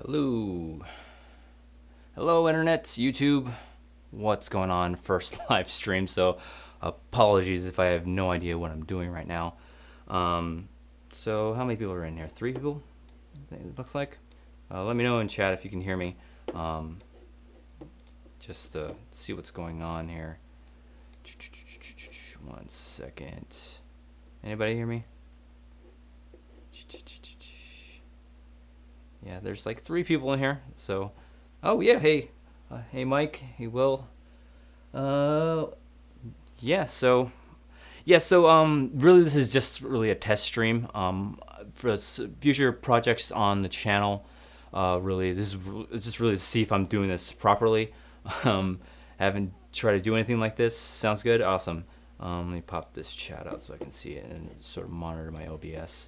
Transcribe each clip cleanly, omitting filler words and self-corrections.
Hello. Hello, Internet, YouTube. What's going on? First live stream, so apologies if I have no idea what I'm doing right now. So, how many people are in here? 3 people, it looks like. Let me know in chat if you can hear me. Just to see what's going on here. 1 second. Anybody hear me? Yeah, there's like 3 people in here. So, oh yeah, hey, hey Mike, hey Will. Yeah. So, really, this is just really a test stream. For future projects on the channel. Really, it's just really to see if I'm doing this properly. Haven't tried to do anything like this. Sounds good. Awesome. Let me pop this chat out so I can see it and sort of monitor my OBS.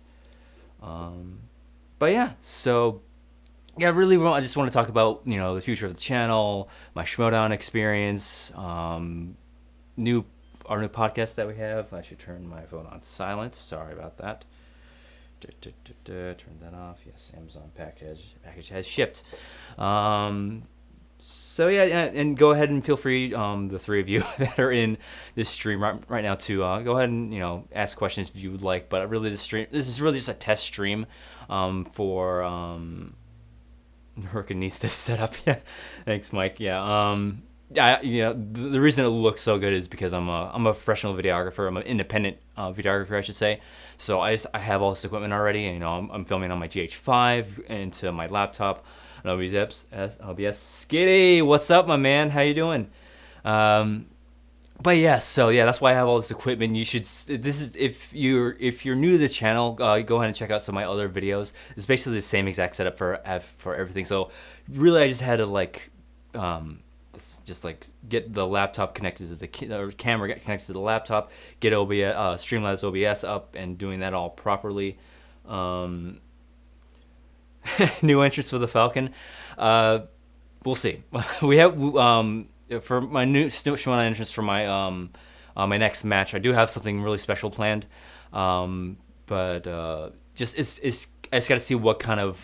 But yeah, so yeah, really, I just want to talk about the future of the channel, my Schmoedown experience, our new podcast that we have. I should turn my phone on silent. Sorry about that. Turn that off. Yes, Amazon package has shipped. So yeah, and go ahead and feel free, the 3 of you that are in this stream right now, to go ahead and ask questions if you would like. But really, this is really just a test stream for Hurricane needs this setup. Yeah, thanks, Mike. Yeah, the reason it looks so good is because I'm a professional videographer. I'm an independent videographer, I should say. So I have all this equipment already. And, I'm filming on my GH5 into my laptop. And OBS. Skitty, what's up, my man? How you doing? But yeah, so yeah, that's why I have all this equipment. You should. This is if you're new to the channel, go ahead and check out some of my other videos. It's basically the same exact setup for everything. So really, I just had to just get the laptop connected to the camera connected to the laptop, get OBS, Streamlabs OBS up, and doing that all properly. New entrance for the Falcon. We'll see. We have for my new Schmoedown entrance for my my next match. I do have something really special planned, but just I just got to see what kind of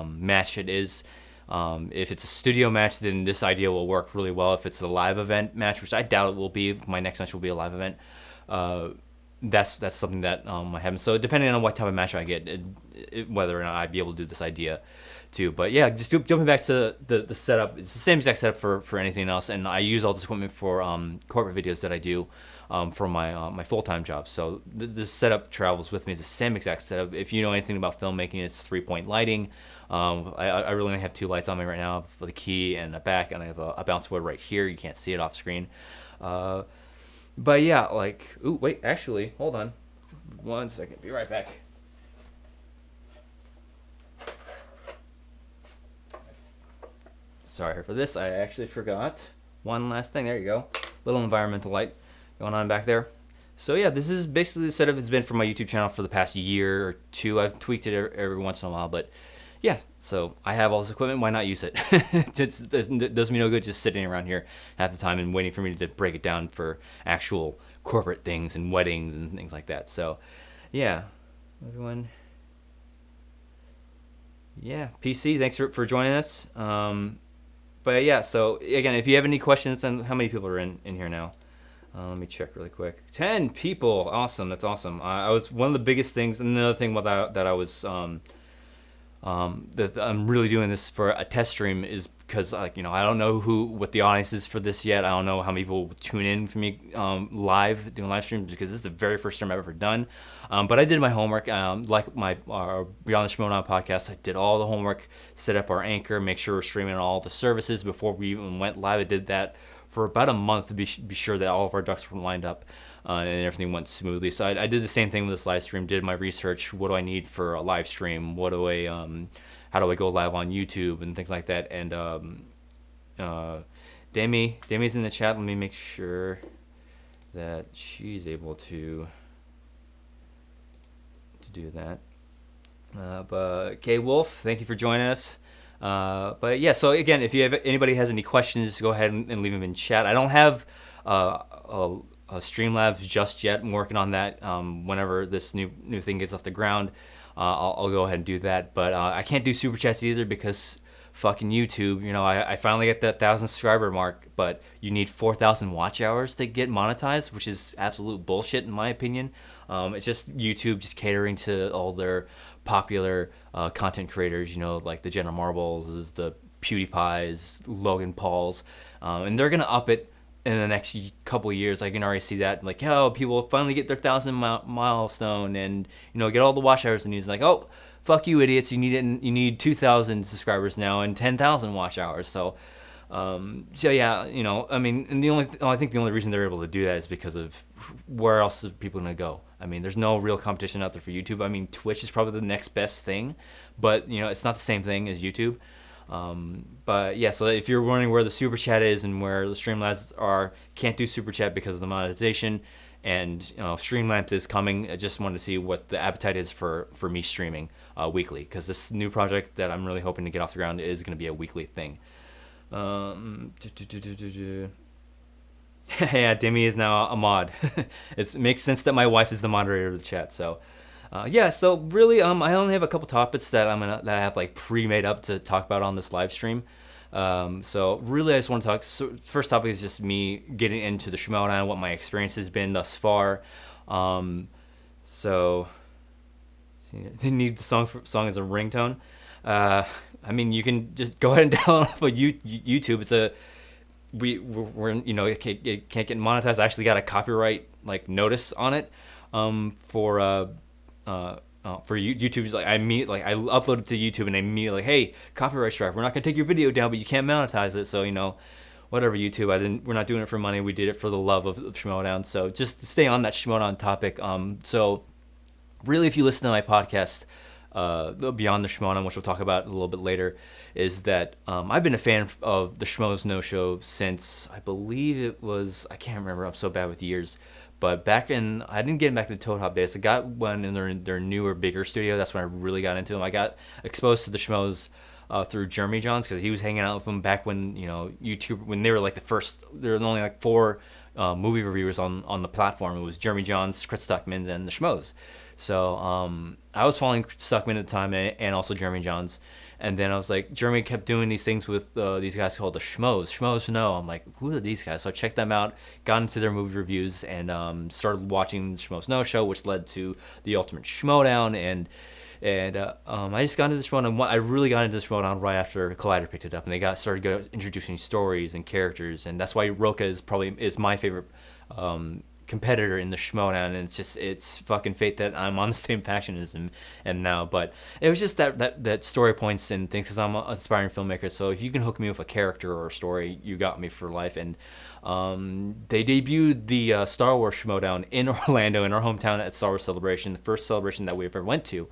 match it is. If it's a studio match, then this idea will work really well. If it's a live event match, which I doubt it will be, my next match will be a live event. That's something that I haven't. So depending on what type of match I get, whether or not I'd be able to do this idea too. But yeah, just jumping back to the setup. It's the same exact setup for anything else, and I use all this equipment for corporate videos that I do for my my full-time job. So this setup travels with me. It's the same exact setup. If you know anything about filmmaking, it's 3-point lighting. I really only have 2 lights on me right now, for the key and the back, and I have a bounce board right here. You can't see it off screen. But yeah, ooh, wait, actually, hold on 1 second. Be right back. Sorry for this. I actually forgot one last thing. There you go. Little environmental light going on back there. So yeah, this is basically the setup it's been for my YouTube channel for the past year or 2. I've tweaked it every once in a while, but yeah, so I have all this equipment. Why not use it? It does me no good just sitting around here half the time and waiting for me to break it down for actual corporate things and weddings and things like that. So yeah, everyone. Yeah, PC, thanks for joining us. But yeah, so again, if you have any questions on how many people are in here now, let me check really quick. 10 people. Awesome. That's awesome. I was one of the biggest things, and another thing that I was that I'm really doing this for a test stream is because I don't know what the audience is for this yet. I don't know how many people tune in for me live doing live streams, because this is the very first time I've ever done. But I did my homework. Like my Beyond the Schmoedown podcast, I did all the homework, set up our anchor, make sure we're streaming on all the services before we even went live. I did that for about a month to be sure that all of our ducks were lined up. And everything went smoothly. So I did the same thing with this live stream. Did my research. What do I need for a live stream? How do I go live on YouTube and things like that? And Demi's in the chat. Let me make sure that she's able to do that. But K Wolf, thank you for joining us. But yeah, so again, if anybody has any questions, go ahead and leave them in chat. I don't have Streamlabs just yet. I'm working on that. Whenever this new thing gets off the ground, I'll go ahead and do that. But I can't do super chats either, because fucking YouTube, I finally get that 1,000 subscriber mark, but you need 4,000 watch hours to get monetized, which is absolute bullshit in my opinion. It's just YouTube just catering to all their popular content creators, like the Jenna Marbles, the PewDiePies, Logan Pauls, and they're gonna up it in the next couple of years. I can already see that, like, people will finally get their 1,000 milestone and get all the watch hours, and he's like, oh, fuck you, idiots! You need 2,000 subscribers now and 10,000 watch hours. So yeah, I mean, and I think the only reason they're able to do that is because of where else are people gonna go. I mean, there's no real competition out there for YouTube. I mean, Twitch is probably the next best thing, but it's not the same thing as YouTube. But yeah, so if you're wondering where the super chat is and where the Streamlabs are, can't do super chat because of the monetization, and Streamlabs is coming. I just wanted to see what the appetite is for me streaming weekly, because this new project that I'm really hoping to get off the ground is going to be a weekly thing. Yeah, Demi is now a mod. It makes sense that my wife is the moderator of the chat. So, yeah. So really, I only have a couple topics that I have like pre-made up to talk about on this live stream. So really, I just want to talk. So first topic is just me getting into the Schmoedown, what my experience has been thus far. So, they need the song as a ringtone. I mean, you can just go ahead and download off of YouTube. It's we're it can't get monetized. I actually got a copyright notice on it for YouTube. Like I uploaded to YouTube and they immediately hey, copyright strike. We're not gonna take your video down, but you can't monetize it. So whatever, YouTube. We're not doing it for money. We did it for the love of Schmoedown. So just stay on that Schmoedown topic. So really, if you listen to my podcast, Beyond the Schmoedown, which we'll talk about a little bit later, is that I've been a fan of the Schmoes No Show since I believe it was, I can't remember, I'm so bad with years, but I didn't get back to the Toad Hop days. I got one in their newer, bigger studio. That's when I really got into them. I got exposed to the Schmoes through Jeremy Johns, because he was hanging out with them back when YouTube, when they were like the first. There were only like 4 movie reviewers on the platform. It was Jeremy Johns, Chris Stuckman, and the Schmoes. So I was following Stuckman at the time and also Jeremy Johns. And then I was like, Jeremy kept doing these things with these guys called the Schmoes. Schmoes No. I'm like, who are these guys? So I checked them out, got into their movie reviews, and started watching the Schmoes No Show, which led to the Ultimate Schmoedown. And I just got into the Schmoedown. I really got into the Schmoedown right after Collider picked it up, and they started introducing stories and characters. And that's why Roka is my favorite competitor in the Schmoedown, and it's fucking fate that I'm on the same faction as him and now. But it was just that story points and things, because I'm an aspiring filmmaker. So if you can hook me with a character or a story, you got me for life. And they debuted the Star Wars Schmoedown in Orlando, in our hometown, at Star Wars Celebration, the first celebration that we ever went to.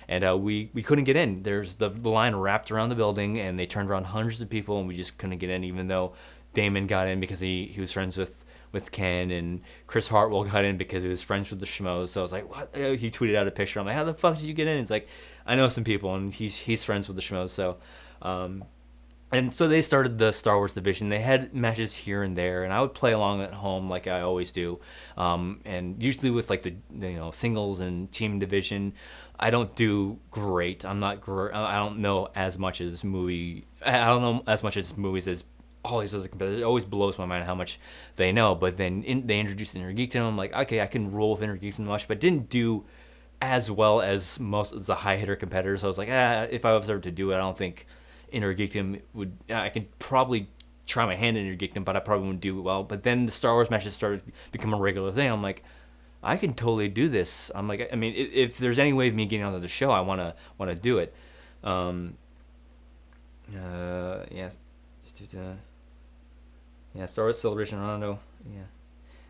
And we couldn't get in. There's the line wrapped around the building, and they turned around hundreds of people, and we just couldn't get in, even though Damon got in because he was friends with Ken, and Chris Hartwell got in because he was friends with the Schmoes. So I was like, what? He tweeted out a picture. I'm like, how the fuck did you get in? He's like, I know some people, and he's friends with the Schmoes. So, and so they started the Star Wars division. They had matches here and there, and I would play along at home like I always do. And usually with like the singles and team division, I don't do great. I don't know as much as movies as all these other competitors. It always blows my mind how much they know. But then they introduced Inner Geekdom. I'm like, okay, I can roll with Inner Geekdom much, but didn't do as well as most of the high hitter competitors. So I was like, if I was ever to do it, I don't think Inner Geekdom would. I could probably try my hand in Inner Geekdom, but I probably wouldn't do it well. But then the Star Wars matches started to become a regular thing. I'm like, I can totally do this. I'm like, I mean, if there's any way of me getting onto the show, I wanna do it. Yes. Yeah, Star Wars Celebration Orlando. Yeah,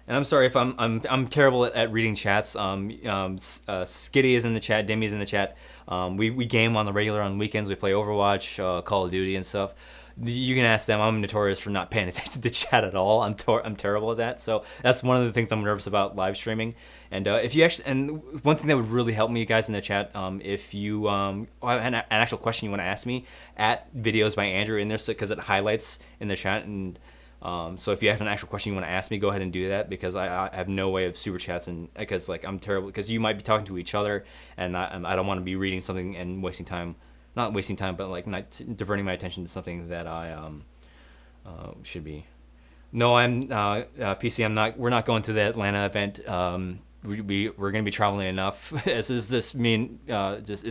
and I'm sorry if I'm terrible at reading chats. Skitty is in the chat. Demi's in the chat. We game on the regular on weekends. We play Overwatch, Call of Duty, and stuff. You can ask them. I'm notorious for not paying attention to chat at all. I'm terrible at that. So that's one of the things I'm nervous about live streaming. And if you actually, and one thing that would really help me, guys, in the chat, if you have an actual question you want to ask me, at videos by Andrew in there, because it highlights in the chat. And so if you have an actual question you want to ask me, go ahead and do that, because I have no way of super chats, and because I'm terrible, because you might be talking to each other, and I don't want to be reading something and wasting time not wasting time, but like not diverting my attention to something that I should be. No, I'm PC. I'm not. We're not going to the Atlanta event. We're gonna be traveling enough. As is this mean? Just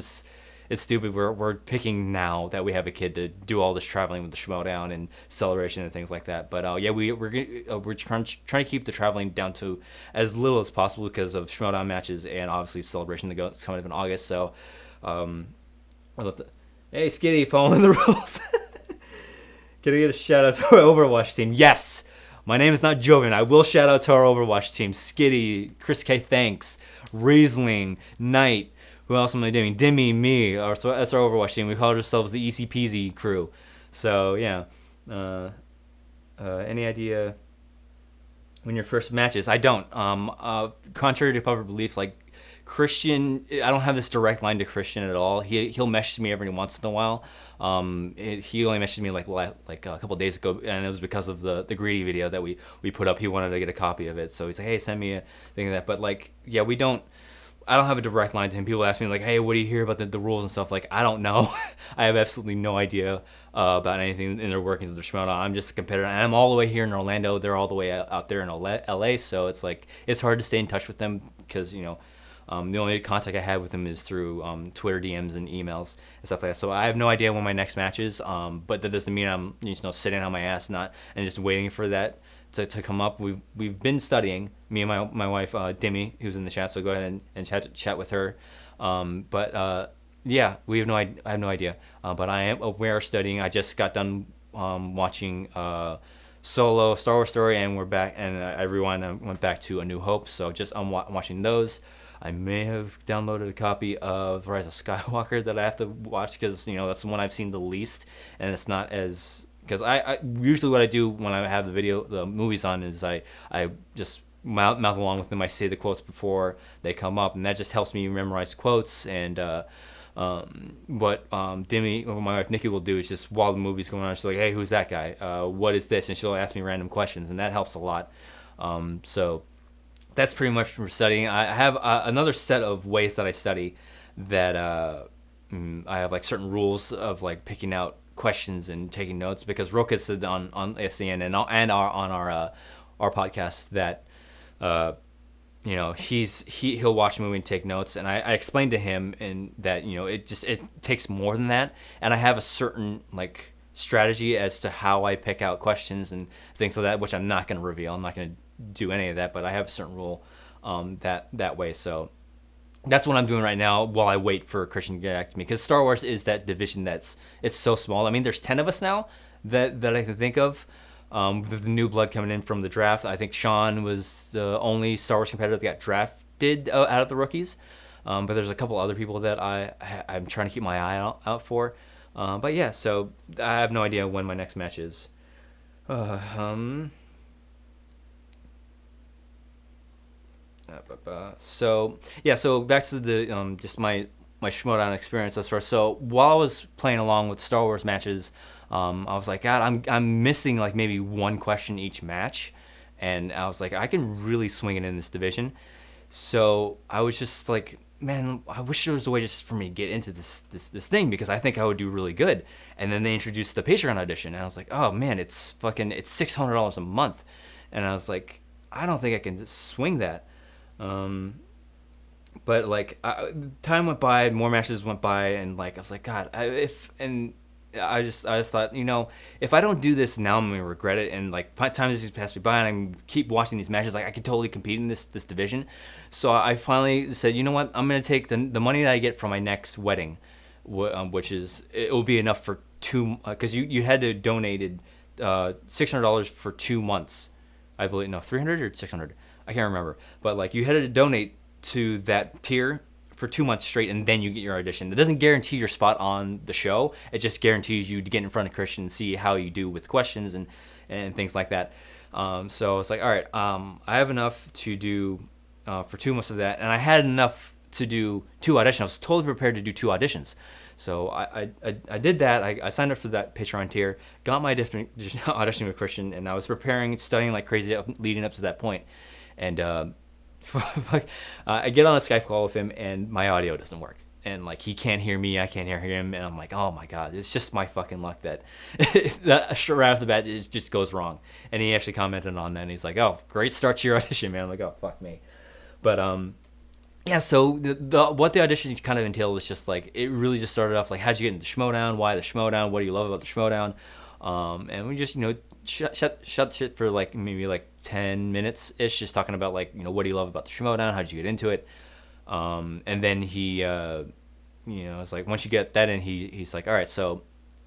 it's stupid. We're picking now that we have a kid to do all this traveling with the Schmoedown and celebration and things like that. But yeah, we're trying to keep the traveling down to as little as possible because of Schmoedown matches and obviously celebration that goes coming up in August. So, I'd love to. Hey, Skitty, following the rules. Gonna get a shout out to our Overwatch team. Yes, my name is not Joven. I will shout out to our Overwatch team. Skitty, Chris K. Thanks, Riesling, Knight. Who else am I doing? Dimmy, me. So that's our Overwatch team. We call ourselves the Easy Peasy crew. So yeah. Any idea when your first matches? I don't. Contrary to popular beliefs, like Christian, I don't have this direct line to Christian at all. He'll message me every once in a while. He only messaged me like a couple of days ago, and it was because of the greedy video that we put up. He wanted to get a copy of it, so he's like, "Hey, send me a thing of that." But like, yeah, we don't. I don't have a direct line to him. People ask me like, "Hey, what do you hear about the rules and stuff?" Like, I don't know. I have absolutely no idea about anything in their workings of the Schmoedown. I'm just a competitor, and I'm all the way here in Orlando. They're all the way out there in LA. So it's like it's hard to stay in touch with them because the only contact I have with them is through Twitter DMs and emails and stuff like that. So I have no idea when my next match is. But that doesn't mean I'm sitting on my ass and just waiting for that to come up. We've been studying, me and my wife Dimmy, who's in the chat. So go ahead and chat with her. Yeah, we have I have no idea. But I am aware of studying. I just got done watching Solo, Star Wars Story, and we're back. And I rewind and went back to A New Hope. So just I'm watching those. I may have downloaded a copy of Rise of Skywalker that I have to watch because that's the one I've seen the least, and it's not as because I usually what I do when I have the movies on is I just mouth along with them. I say the quotes before they come up, and that just helps me memorize quotes. And what Dimmy, or my wife Nikki, will do is just while the movie's going on, she's like, "Hey, who's that guy? What is this?" And she'll ask me random questions, and that helps a lot. So that's pretty much for studying. I have another set of ways that I study that I have like certain rules of like picking out questions and taking notes because Roka said on SCN and on our podcast that he'll watch a movie and take notes, and I explained to him and that it takes more than that, and I have a certain like strategy as to how I pick out questions and things like that, which I'm not going to reveal. I'm not going to do any of that, but I have a certain rule that way. So that's what I'm doing right now while I wait for Christian to get back to me, because Star Wars is that division it's so small. I mean, there's 10 of us now that I can think of. With the new blood coming in from the draft, I think Sean was the only Star Wars competitor that got drafted out of the rookies. But there's a couple other people that I'm trying to keep my eye out for. But yeah, so I have no idea when my next match is. So yeah, so back to the just my Schmoedown experience thus far. So while I was playing along with Star Wars matches, I was like, God, I'm missing like maybe one question each match, and I was like, I can really swing it in this division. So I was just like, man, I wish there was a way just for me to get into this thing, because I think I would do really good. And then they introduced the Patreon audition, and I was like, oh man, it's $600 a month, and I was like, I don't think I can swing that. But like time went by, more matches went by, and like I was like, God, I just thought, if I don't do this now, I'm gonna regret it. And like time just passed me by, and I keep watching these matches, like I could totally compete in this division. So I finally said, you know what, I'm gonna take the money that I get from my next wedding, which is, it will be enough for because you had to donate $600 for 2 months, I believe. No, 300 or 600. I can't remember, but like you had to donate to that tier for 2 months straight, and then you get your audition. It doesn't guarantee your spot on the show. It just guarantees you to get in front of Christian and see how you do with questions and things like that. So it's like, all right, I have enough to do for 2 months of that, and I had enough to do 2 auditions. I was totally prepared to do 2 auditions. So I did that. I signed up for that Patreon tier, got my different audition with Christian, and I was studying like crazy leading up to that point. And I get on a Skype call with him, and my audio doesn't work. and like he can't hear me, I can't hear him, and I'm like, oh my god, it's just my fucking luck that that right off the bat it just goes wrong. And he actually commented on that, and he's like, oh, great start to your audition, man. I'm like, oh fuck me, but yeah, so the what the audition kind of entailed was just like it really just started off like how'd you get into Schmoedown, why the Schmoedown, what do you love about the Schmoedown, and we just shut shit for like maybe like 10 minutes ish, just talking about like what do you love about the Schmoedown, how'd you get into it, and then he it's like once you get that in, he's like, all right, so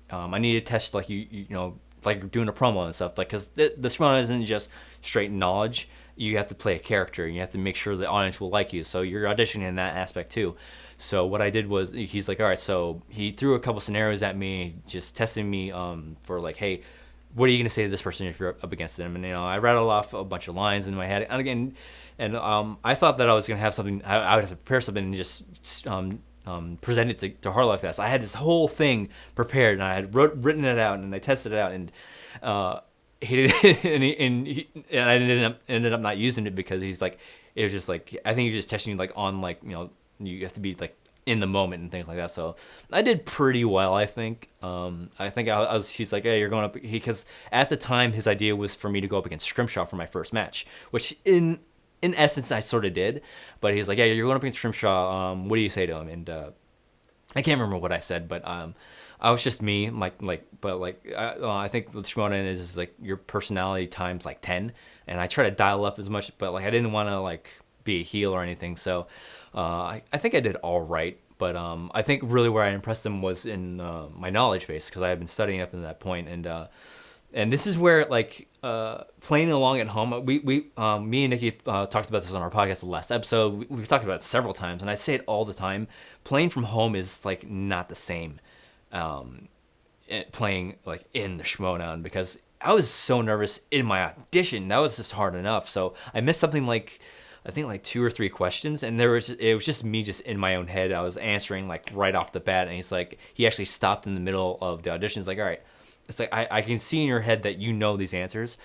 I need to test like like doing a promo and stuff, like because the Schmoedown isn't just straight knowledge. You have to play a character and you have to make sure the audience will like you, so you're auditioning in that aspect too. So what I did was he's like, all right, so he threw a couple scenarios at me, just testing me for like, hey, what are you gonna say to this person if you're up against them? And I rattled off a bunch of lines in my head, and again, and I thought that I was gonna have something, I would have to prepare something and just present it to Harlow like that. So I had this whole thing prepared, and I had written it out, and I tested it out, and he did, and I ended up not using it because he's like, it was just like, I think he's just testing you like on like you have to be like in the moment and things like that. So I did pretty well, I think. I was. He's like, hey, you're going up, because at the time his idea was for me to go up against Scrimshaw for my first match, which in essence I sort of did. But he's like, yeah, you're going up against Scrimshaw. What do you say to him? And I can't remember what I said, but I was just me, I think the Schmoedown is like your personality times like 10, and I try to dial up as much, but like I didn't want to like be a heel or anything, so I think I did all right, but I think really where I impressed them was in my knowledge base, because I had been studying up to that point, and this is where like playing along at home, me and Nikki talked about this on our podcast the last episode. We've talked about it several times, and I say it all the time. Playing from home is like not the same playing like in the Schmoedown, because I was so nervous in my audition. That was just hard enough. So I missed something like, I think like 2 or 3 questions, and it was just me just in my own head. I was answering like right off the bat, and he's like, he actually stopped in the middle of the audition. He's like, all right, it's like I can see in your head that you know these answers.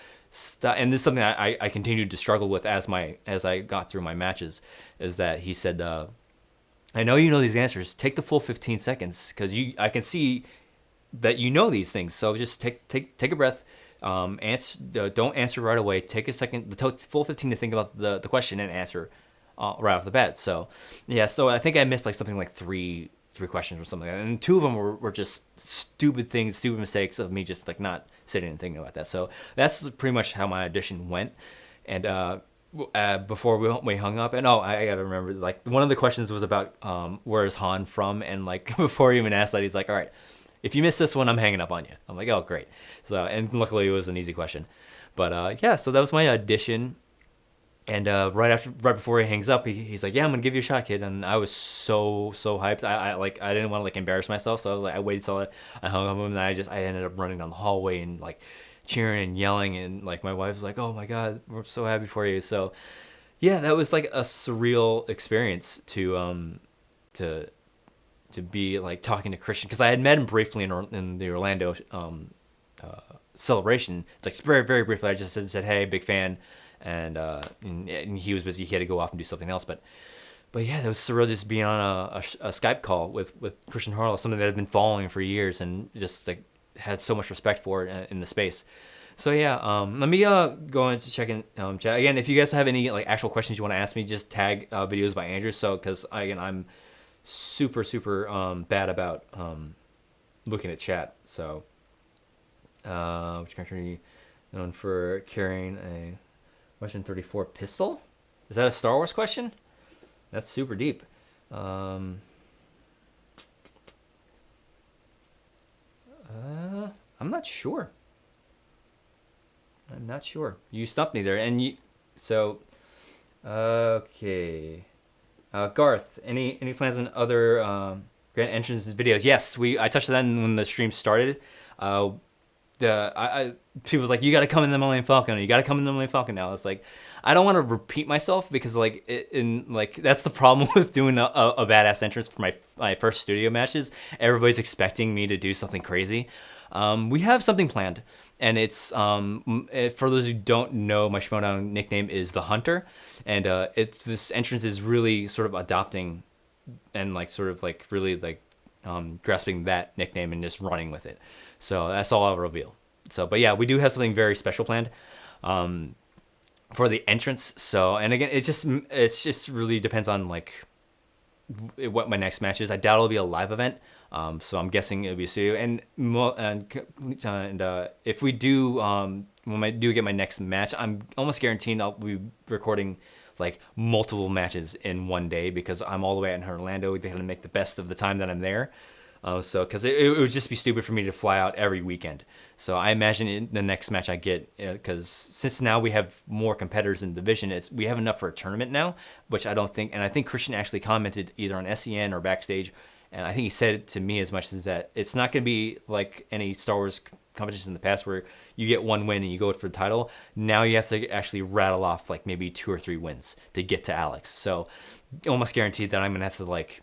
And this is something I continued to struggle with as I got through my matches, is that he said, I know you know these answers. Take the full 15 seconds, because I can see that you know these things. So just take a breath. Don't answer right away. Take a second, the full 15 to think about the question and answer right off the bat. So yeah, so I think I missed like something like three questions or something like that, and 2 of them were just stupid mistakes of me just like not sitting and thinking about that. So that's pretty much how my audition went. And before we hung up, and I gotta remember, like one of the questions was about where is Han from, and like before he even asked that, he's like, all right, if you miss this one, I'm hanging up on you. I'm like, oh great. So, and luckily it was an easy question, but yeah, so that was my audition. And right before he hangs up, he's like, yeah, I'm gonna give you a shot, kid. And I was so hyped. I didn't want to like embarrass myself, so I was like, I waited till I hung up him, and I ended up running down the hallway and like cheering and yelling, and like my wife was like, oh my god, we're so happy for you. So yeah, that was like a surreal experience to be like talking to Christian, because I had met him briefly in the Orlando celebration. It's like very, very briefly. I just said, hey, big fan, and he was busy. He had to go off and do something else, but yeah, that was surreal, just being on a Skype call with Christian Harlow, something that I've been following for years, and just like had so much respect for it in the space. So yeah, let me go into check in chat again. If you guys have any like actual questions you want to ask me, just tag videos by Andrew. So because again, I'm super bad about looking at chat. So which country known for carrying a Russian 34 pistol? Is that a Star Wars question? That's super deep. I'm not sure. You stumped me there, and okay. Garth, any plans on other Grand Entrance videos? Yes, I touched on that when the stream started. People was like, you got to come in the Millennium Falcon. You got to come in the Millennium Falcon now. It's like, I don't want to repeat myself, because like that's the problem with doing a badass entrance for my first studio matches. Everybody's expecting me to do something crazy. We have something planned, and it's for those who don't know, my Schmoedown nickname is the Hunter, and this entrance is really sort of adopting and like sort of like really like grasping that nickname and just running with it. So that's all I'll reveal. So, but yeah, we do have something very special planned for the entrance. So, and again, it's just really depends on like what my next match is. I doubt it'll be a live event. So I'm guessing it'll be a studio. And if we do, when I do get my next match, I'm almost guaranteed I'll be recording like multiple matches in one day because I'm all the way out in Orlando. They have to make the best of the time that I'm there. So, because it would just be stupid for me to fly out every weekend. So I imagine in the next match I get, because since now we have more competitors in the division, we have enough for a tournament now, which I don't think, and I think Christian actually commented either on SEN or backstage, and I think he said it to me as much as that it's not going to be like any Star Wars competitions in the past where you get one win and you go for the title. Now you have to actually rattle off like maybe 2 or 3 wins to get to Alex. So almost guaranteed that I'm going to have to like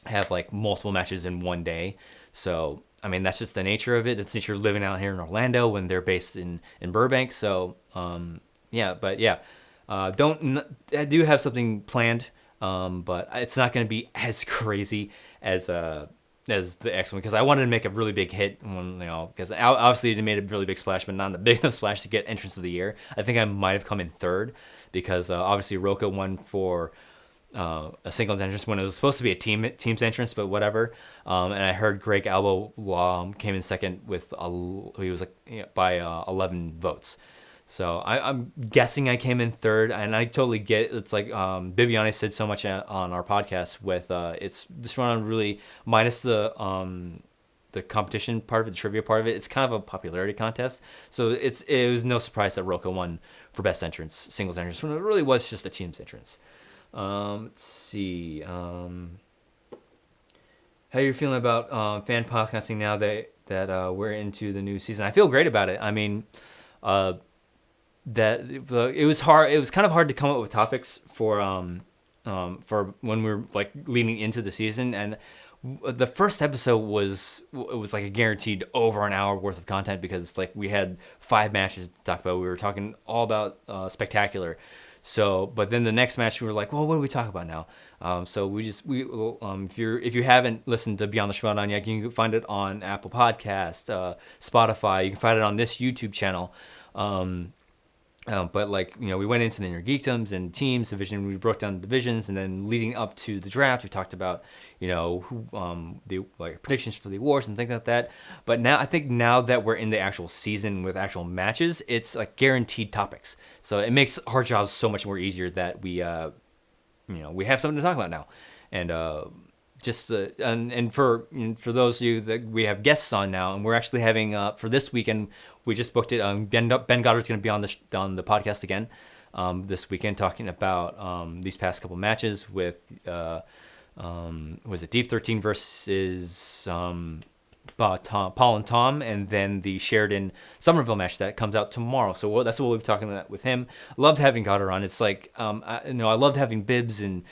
have like multiple matches in one day. So I mean that's just the nature of it. It's the nature of living out here in Orlando when they're based in Burbank. So yeah, but yeah, I do have something planned, but it's not going to be as crazy as the X one because I wanted to make a really big hit when because obviously it made a really big splash, but not a big enough splash to get entrance of the year. I think I might have come in third because obviously Roka won for a singles entrance when it was supposed to be a team's entrance, but whatever. And I heard Greg Albo came in second with he was like by 11 votes. So I'm guessing I came in third, and I totally get it. It's like Bibiani said so much on our podcast with it's this one really minus the competition part of it, the trivia part of it. It's kind of a popularity contest, so it was no surprise that Roka won for best entrance, singles entrance, when it really was just a team's entrance. Let's see. How are you feeling about fan podcasting now that we're into the new season? I feel great about it. I mean, that it was hard. It was kind of hard to come up with topics for when we were like leading into the season, and the first episode was like a guaranteed over an hour worth of content because like we had 5 matches to talk about. We were talking all about Spectacular. So, but then the next match we were like, well, what do we talk about now? So if you haven't listened to Beyond the Schmoedown yet, you can find it on Apple Podcast, Spotify. You can find it on this YouTube channel. But like we went into the inner geekdoms and teams division. We broke down the divisions, and then leading up to the draft, we talked about who the like predictions for the awards and things like that. But now I think now that we're in the actual season with actual matches, it's like guaranteed topics. So it makes our jobs so much more easier that we we have something to talk about now, and for those of you that we have guests on now, and we're actually having for this weekend, we just booked it. Ben Goddard's going to be on the podcast again this weekend, talking about these past couple matches with was it Deep 13 versus Paul and Tom, and then the Sheridan Somerville match that comes out tomorrow. So that's what we'll be talking about with him. Loved having Goddard on. It's like I loved having Bibbs and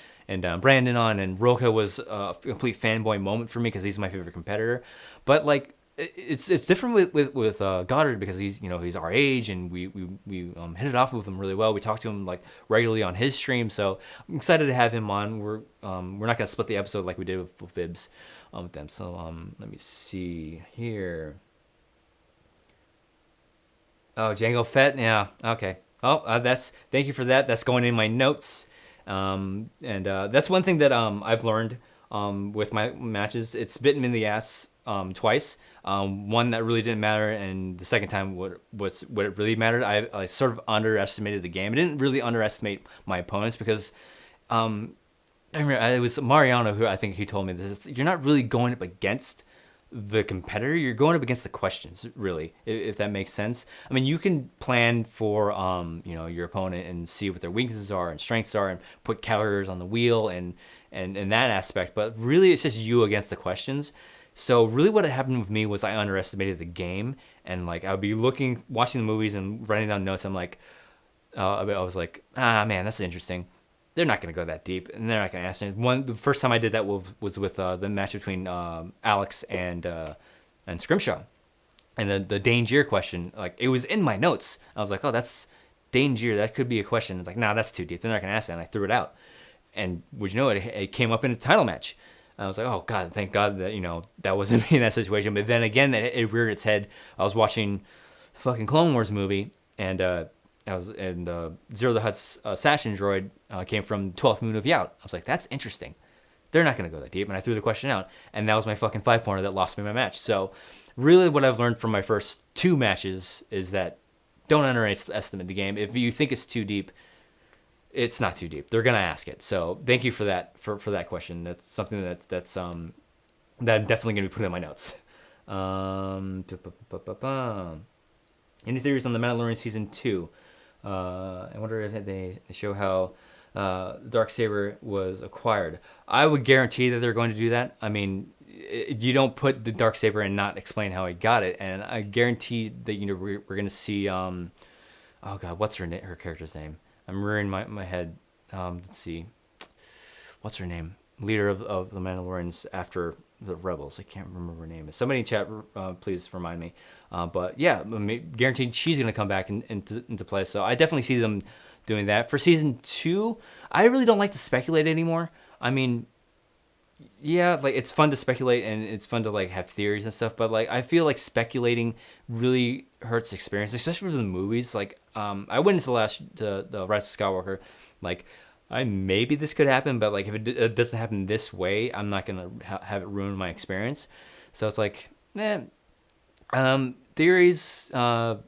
Brandon on, and Roka was a complete fanboy moment for me because he's my favorite competitor. But like it's different with Goddard because he's our age, and we hit it off with him really well. We talk to him like regularly on his stream, so I'm excited to have him on. We're not gonna split the episode like we did with Bibbs with them. So let me see here. Oh, Django Fett, yeah, okay. Oh, thank you for that. That's going in my notes. And that's one thing that I've learned with my matches. It's bitten me in the ass twice. One that really didn't matter, and the second time what it really mattered. I sort of underestimated the game. I didn't really underestimate my opponents because I remember it was Mariano who I think he told me this. You're not really going up against the competitor, you're going up against the questions, really, if that makes sense. I mean, you can plan for your opponent and see what their weaknesses are and strengths are and put counters on the wheel and that aspect, but really it's just you against the questions. So really what happened with me was I underestimated the game, and like I would be watching the movies and writing down notes. I'm like I was like, man, that's interesting. They're not going to go that deep, and they're not going to ask anything. The first time I did that was with the match between Alex and Scrimshaw, and the Danger question. Like, it was in my notes. I was like, oh, that's Danger. That could be a question. It's like, nah, that's too deep. They're not going to ask that, and I threw it out. And would you know it came up in a title match. I was like, oh God, thank God that that wasn't me in that situation. But then again, it reared its head. I was watching fucking Clone Wars movie, and Zero the Hutt's assassin droid came from 12th Moon of Yout. I was like, that's interesting. They're not going to go that deep. And I threw the question out. And that was my fucking 5-pointer that lost me my match. So really what I've learned from my first 2 matches is that don't underestimate the game. If you think it's too deep, it's not too deep. They're going to ask it. So thank you for that, for that question. That's something that I'm definitely going to be putting in my notes. Any theories on The Mandalorian Season 2? I wonder if they show how Darksaber was acquired. I would guarantee that they're going to do that. I mean, you don't put the Darksaber and not explain how he got it. And I guarantee that we're going to see. Oh God, what's her character's name? I'm rearing my head. Let's see. What's her name? Leader of the Mandalorians after the Rebels. I can't remember her name. Somebody in chat, please remind me. But yeah, guaranteed she's going to come back into play. So I definitely see them doing that. For Season 2, I really don't like to speculate anymore. I mean, yeah, like it's fun to speculate and it's fun to like have theories and stuff, but like I feel like speculating really hurts experience, especially for the movies. Like I went into the Rise of Skywalker, like maybe this could happen, but like if it doesn't happen this way, I'm not gonna have it ruin my experience. So it's like, theories. You'll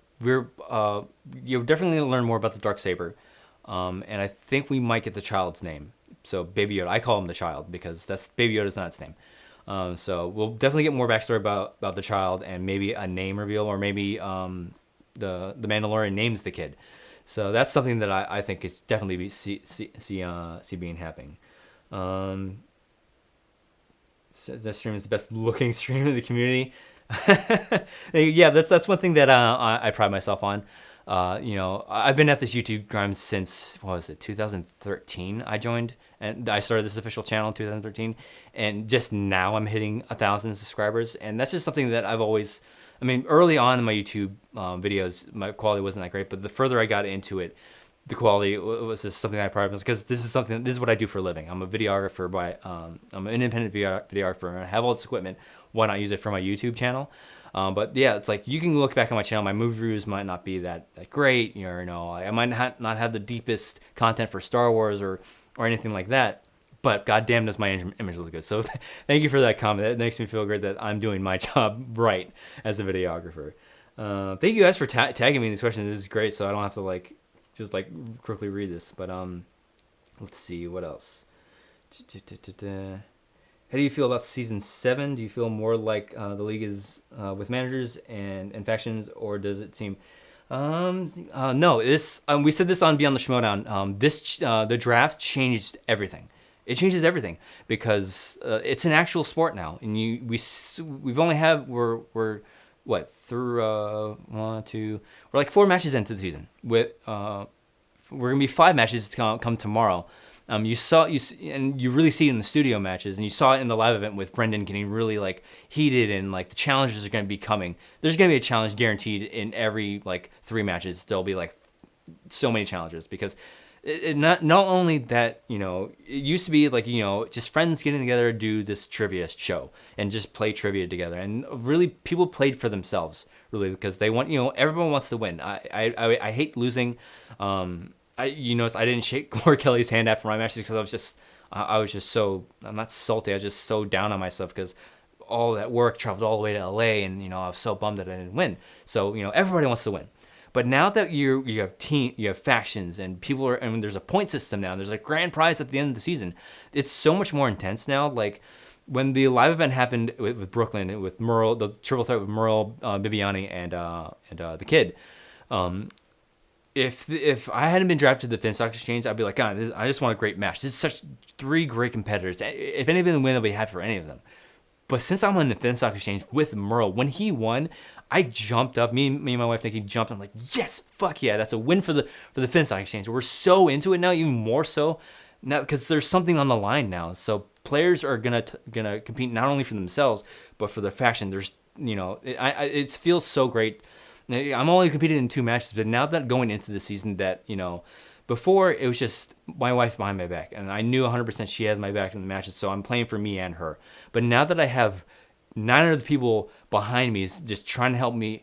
definitely learn more about the Darksaber, and I think we might get the child's name. So Baby Yoda, I call him the child because Baby Yoda's not its name. So we'll definitely get more backstory about the child and maybe a name reveal, or maybe the Mandalorian names the kid. So that's something that I think is definitely see being happening. This stream is the best looking stream in the community. Yeah, that's one thing that I pride myself on. I've been at this YouTube grind since, 2013 I joined, and I started this official channel in 2013, and just now I'm hitting 1,000 subscribers, and that's just something that I've always, early on in my YouTube videos, my quality wasn't that great, but the further I got into it, the quality was just something I pride myself, because this is what I do for a living. I'm a videographer I'm an independent videographer, and I have all this equipment. Why not use it for my YouTube channel? But yeah, it's like you can look back on my channel. My movie reviews might not be that great. I might not have the deepest content for Star Wars or anything like that. But goddamn, does my image look good? So thank you for that comment. It makes me feel good that I'm doing my job right as a videographer. Thank you guys for tagging me in these questions. This is great, so I don't have to just quickly read this. But let's see what else. How do you feel about Season 7? Do you feel more like the league is with managers and factions, or does it seem... no, this we said this on Beyond the Schmoedown. The draft changed everything. It changes everything because it's an actual sport now, and we're through 1, 2, we're like 4 matches into the season. We're gonna be 5 matches to come tomorrow. And you really see it in the studio matches, and you saw it in the live event with Brendan getting really heated, and the challenges are going to be coming. There's going to be a challenge guaranteed in every 3 matches. There'll be so many challenges because not only that, it used to be just friends getting together to do this trivia show and just play trivia together, and really people played for themselves really because they want, everyone wants to win. I hate losing. You notice I didn't shake Laura Kelly's hand after my matches because I was just so, I'm not salty, I was just so down on myself because all that work traveled all the way to LA, and I was so bummed that I didn't win. So everybody wants to win, but now that you have factions and people are, and there's a point system now, and there's a grand prize at the end of the season. It's so much more intense now. When the live event happened with Brooklyn, with Merle, the triple threat with Merle, Bibiani, and the kid. If I hadn't been drafted to the Finn Stock Exchange, I'd be like, God, I just want a great match. This is such 3 great competitors. If anybody win, I'll be happy for any of them. But since I'm on the Finn Stock Exchange with Merle, when he won, I jumped up. Me and my wife Nikki jumped. I'm like, yes, fuck yeah, that's a win for the Finn Stock Exchange. We're so into it now, even more so now because there's something on the line now. So players are gonna compete not only for themselves but for their faction. There's it feels so great. I'm only competing in 2 matches, but now that going into the season that Before, it was just my wife behind my back, and I knew 100% she has my back in the matches, so I'm playing for me and her. But now that I have 9 other people behind me is just trying to help me,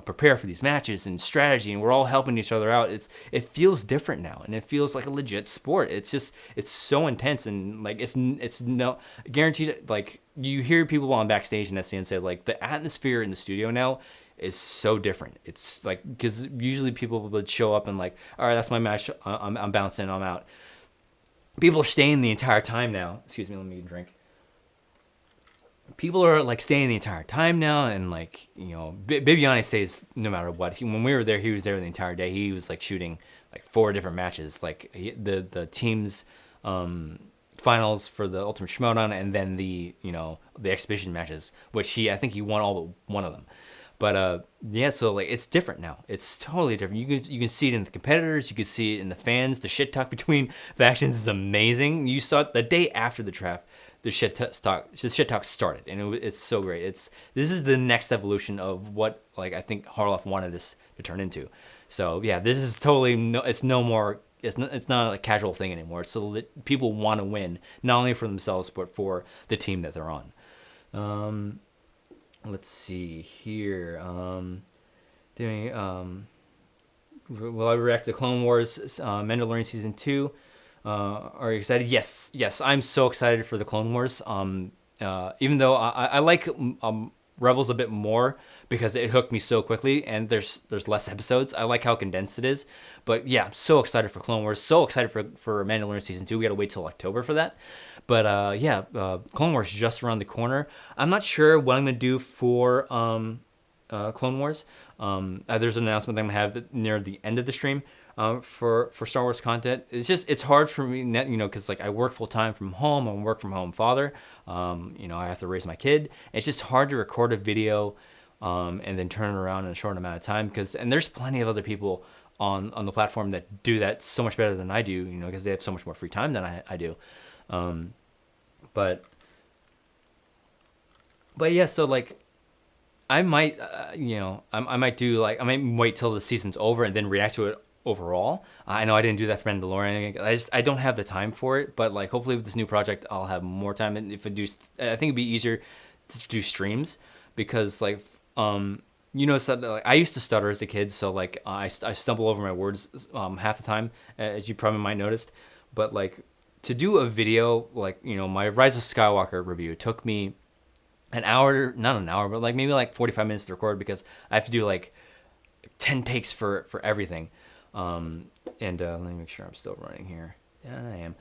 prepare for these matches and strategy, and we're all helping each other out. It feels different now, and it feels like a legit sport. It's so intense, and like it's no guaranteed. Like you hear people on backstage and SCN say like the atmosphere in the studio now is so different. It's like because usually people would show up and like, all right, that's my match. I'm bouncing. I'm out. People are staying the entire time now. Excuse me, let me get a drink. People are like staying the entire time now, and like Bibiani stays no matter what. When we were there, he was there the entire day. He was like shooting like 4 different matches, like the team's finals for the Ultimate Schmoedown, and then the exhibition matches, which I think he won all but one of them. But yeah, so like it's different now. It's totally different. You can see it in the competitors. You can see it in the fans. The shit talk between factions is amazing. You saw it the day after the draft. The shit talk started, and it's so great. This is the next evolution of what like I think Harloff wanted this to turn into. So yeah, this is totally it's not a casual thing anymore. It's so that people want to win not only for themselves but for the team that they're on. Let's see here. Will I react to Clone Wars Mandalorian Season 2? Are you excited? Yes, I'm so excited for the Clone Wars. Even though I like Rebels a bit more because it hooked me so quickly, and there's less episodes. I like how condensed it is. But yeah, I'm so excited for Clone Wars. So excited for Mandalorian Season 2. We got to wait till October for that. But Clone Wars just around the corner. I'm not sure what I'm gonna do for Clone Wars. There's an announcement that I'm gonna have near the end of the stream. For Star Wars content, it's hard for me, because like I work full time from home. I'm a work from home father. I have to raise my kid. It's just hard to record a video, and then turn it around in a short amount of time. And there's plenty of other people on the platform that do that so much better than I do. Because they have so much more free time than I do. But yeah, so like I might, I might do like I might wait till the season's over and then react to it overall. I know I didn't do that for Mandalorian. I don't have the time for it, but like hopefully with this new project I'll have more time. And if I do, I think it'd be easier to do streams because like like I used to stutter as a kid, so like I stumble over my words half the time, as you probably might noticed. But like to do a video like my Rise of Skywalker review took me an hour, not an hour, but like maybe like 45 minutes to record because I have to do like 10 takes for everything. Let me make sure I'm still running here. Yeah, I am.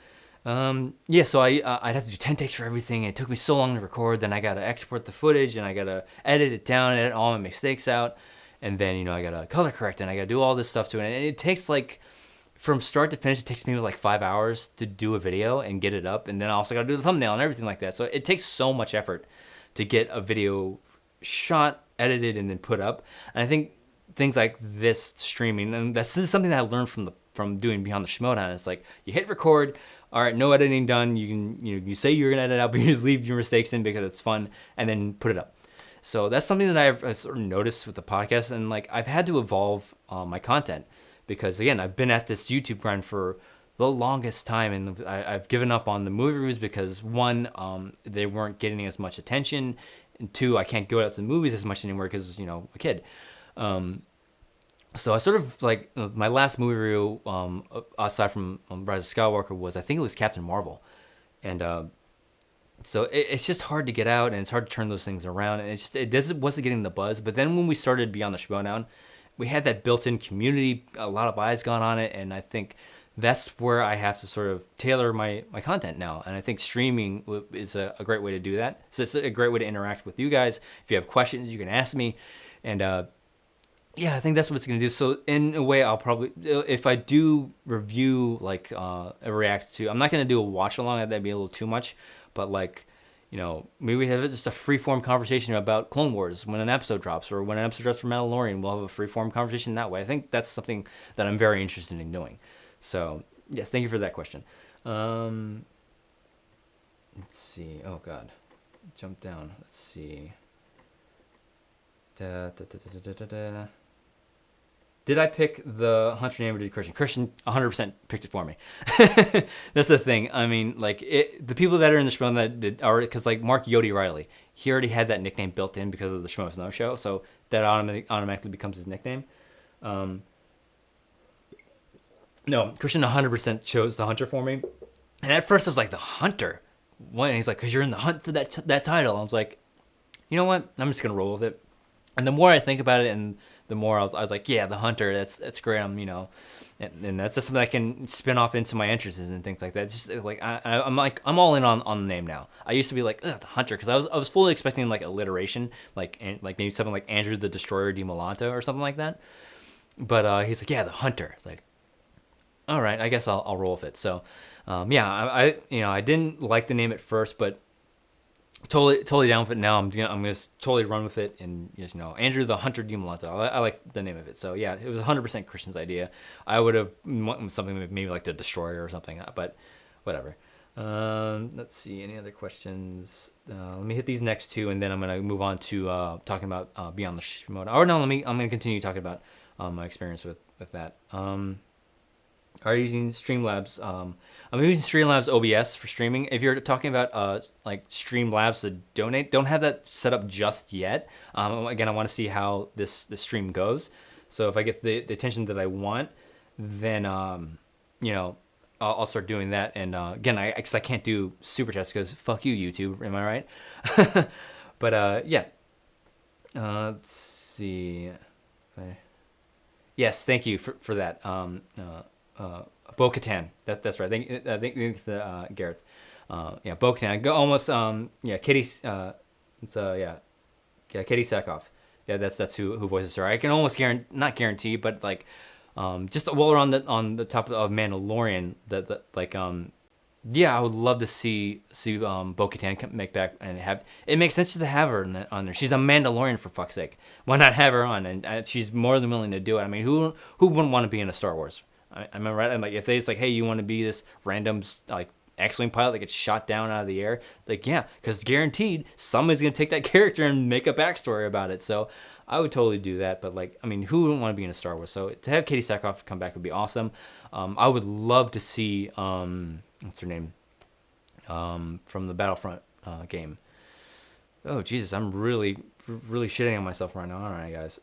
So I'd have to do 10 takes for everything. And it took me so long to record. Then I got to export the footage and I got to edit it down, edit all my mistakes out. And then, I got to color correct and I got to do all this stuff to it. And it takes like, from start to finish, it takes me like 5 hours to do a video and get it up. And then I also got to do the thumbnail and everything like that. So it takes so much effort to get a video shot, edited, and then put up. And I think things like this streaming, and this is something that I learned from doing Beyond the Schmoedown. It's like you hit record, all right, no editing done. You can you say you're gonna edit out, but you just leave your mistakes in because it's fun, and then put it up. So that's something that I've sort of noticed with the podcast, and like I've had to evolve my content because again I've been at this YouTube grind for the longest time, and I've given up on the movie reviews because one, they weren't getting as much attention, and two, I can't go out to the movies as much anymore because a kid. So I sort of like my last movie review, aside from Rise of Skywalker, was I think it was Captain Marvel, and so it's just hard to get out and it's hard to turn those things around, and wasn't getting the buzz. But then when we started Beyond the Schmoedown, we had that built-in community, a lot of eyes gone on it, and I think that's where I have to sort of tailor my content now. And I think streaming is a great way to do that. So it's a great way to interact with you guys. If you have questions, you can ask me, and yeah, I think that's what it's going to do. So in a way, I'll probably, if I do review, like react to, I'm not going to do a watch along, that'd be a little too much, but like, maybe we have just a free-form conversation about Clone Wars when an episode drops, or when an episode drops for Mandalorian, we'll have a free-form conversation that way. I think that's something that I'm very interested in doing. So yes, thank you for that question. Let's see. Oh God, jump down. Let's see. Did I pick the Hunter name or did Christian? Christian 100% picked it for me. That's the thing. I mean, like the people that are in the Schmoedown that did are because like Mark Yodi Riley, he already had that nickname built in because of the Schmo Snow Show, so that automatically becomes his nickname. Um, no, Christian 100% chose the Hunter for me, and at first I was like the Hunter. When he's like, because you're in the hunt for that title, I was like, you know what? I'm just gonna roll with it. And the more I think about it, and the more I was like, yeah, the Hunter, that's great. And that's just something I can spin off into my interests and things like that. It's just like I'm all in on the name now. I used to be like, ugh, the Hunter, because I was fully expecting like alliteration, like maybe something like Andrew the Destroyer de Milanta or something like that. But he's like, yeah, the Hunter. It's like, all right, I guess I'll roll with it. So, yeah, I didn't like the name at first, but totally down with it now. I'm gonna totally run with it, and just Andrew the Hunter de Milanta. I like the name of it. So yeah, it was 100% Christian's idea. I would have something maybe like the Destroyer or something, but whatever. Let's see, any other questions? Let me hit these next two, and then I'm gonna move on to talking about Beyond the Schmoedown. Or no, I'm gonna continue talking about my experience with that. Are using Streamlabs. I'm using Streamlabs OBS for streaming. If you're talking about like Streamlabs to donate, don't have that set up just yet. Again, I want to see how this stream goes. So if I get the attention that I want, then I'll start doing that. And again, I can't do super chats because fuck you, YouTube. Am I right? But yeah. Let's see. Okay. Yes, thank you for that. Bo-Katan. That's right. Thank Gareth. Yeah, Bo-Katan. Go almost. Yeah, Katie. It's Katie Sackhoff. Yeah, that's who voices her. I can almost not guarantee, but like, just while we're on the top of Mandalorian, yeah, I would love to see Bo-Katan make back and have. It makes sense to have her on there. She's a Mandalorian, for fuck's sake. Why not have her on? And she's more than willing to do it. I mean, who wouldn't want to be in a Star Wars? I'm right. I'm like, if they like, hey, you want to be this random like X-wing pilot that gets shot down out of the air? It's like, yeah, because guaranteed somebody's gonna take that character and make a backstory about it. So I would totally do that. But like, I mean, who wouldn't want to be in a Star Wars? So to have Katie Sackhoff come back would be awesome. I would love to see what's her name from the Battlefront game. Oh Jesus, I'm really shitting on myself right now, aren't I, guys?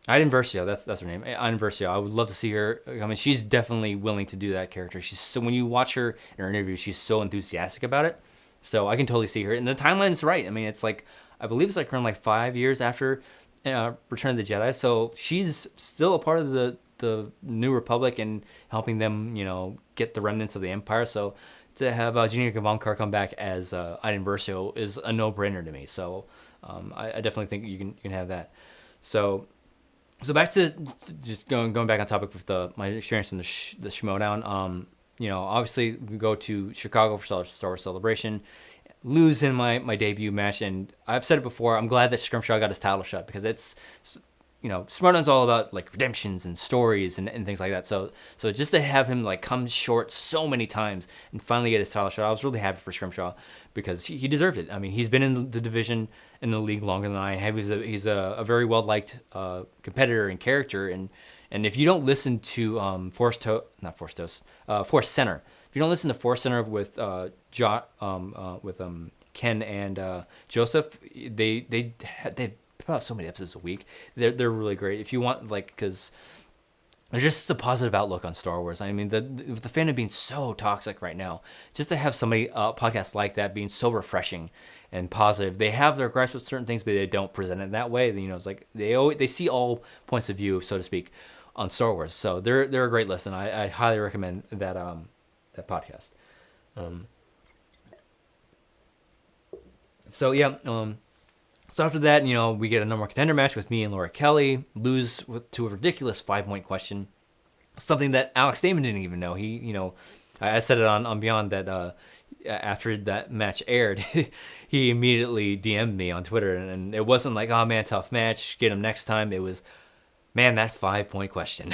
Iden Versio, that's her name. Iden Versio. I would love to see her. I mean, she's definitely willing to do that character. She's so, when you watch her in her interview, she's so enthusiastic about it. So I can totally see her. And the timeline's right. I mean, it's like, I believe it's like around like 5 years after Return of the Jedi. So she's still a part of the New Republic and helping them, get the remnants of the Empire. So to have Gina Gavankar come back as Iden Versio is a no-brainer to me. So I definitely think you can have that. So back to just going back on topic with my experience in the Schmoedown. Obviously we go to Chicago for Star Wars Celebration, lose in my debut match, and I've said it before. I'm glad that Scrimshaw got his title shot because it's Schmoedown's all about like redemptions and stories and things like that. So just to have him like come short so many times and finally get his title shot, I was really happy for Scrimshaw because he deserved it. I mean, he's been in the division in the league longer than I have. He's a very well liked competitor and character, and if you don't listen to Force Center, if you don't listen to Force Center with Ken and Joseph, they put out so many episodes a week. They're really great. If you want, like, because there's just a positive outlook on Star Wars. I mean, the fandom being so toxic right now, just to have somebody podcast like that being so refreshing and positive. They have their grasp with certain things, but they don't present it that way. It's like they see all points of view, so to speak, on Star Wars. So they're a great listen. I highly recommend that podcast. So yeah. So after that, we get a number one contender match with me and Laura Kelly, lose to a ridiculous 5-point question, something that Alex Damon didn't even know. He, I said it on Beyond that after that match aired, he immediately DM'd me on Twitter, and it wasn't like, oh man, tough match, get him next time. It was, man, that 5-point question.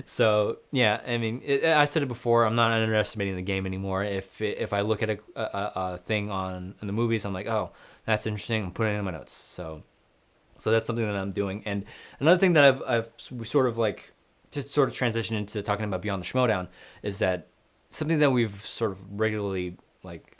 So yeah, I mean, I said it before. I'm not underestimating the game anymore. If I look at a thing in the movies, I'm like, oh, that's interesting. I'm putting it in my notes. So So that's something that I'm doing. And another thing that I've we sort of like just sort of transitioned into talking about Beyond the Schmoedown is that something that we've sort of regularly like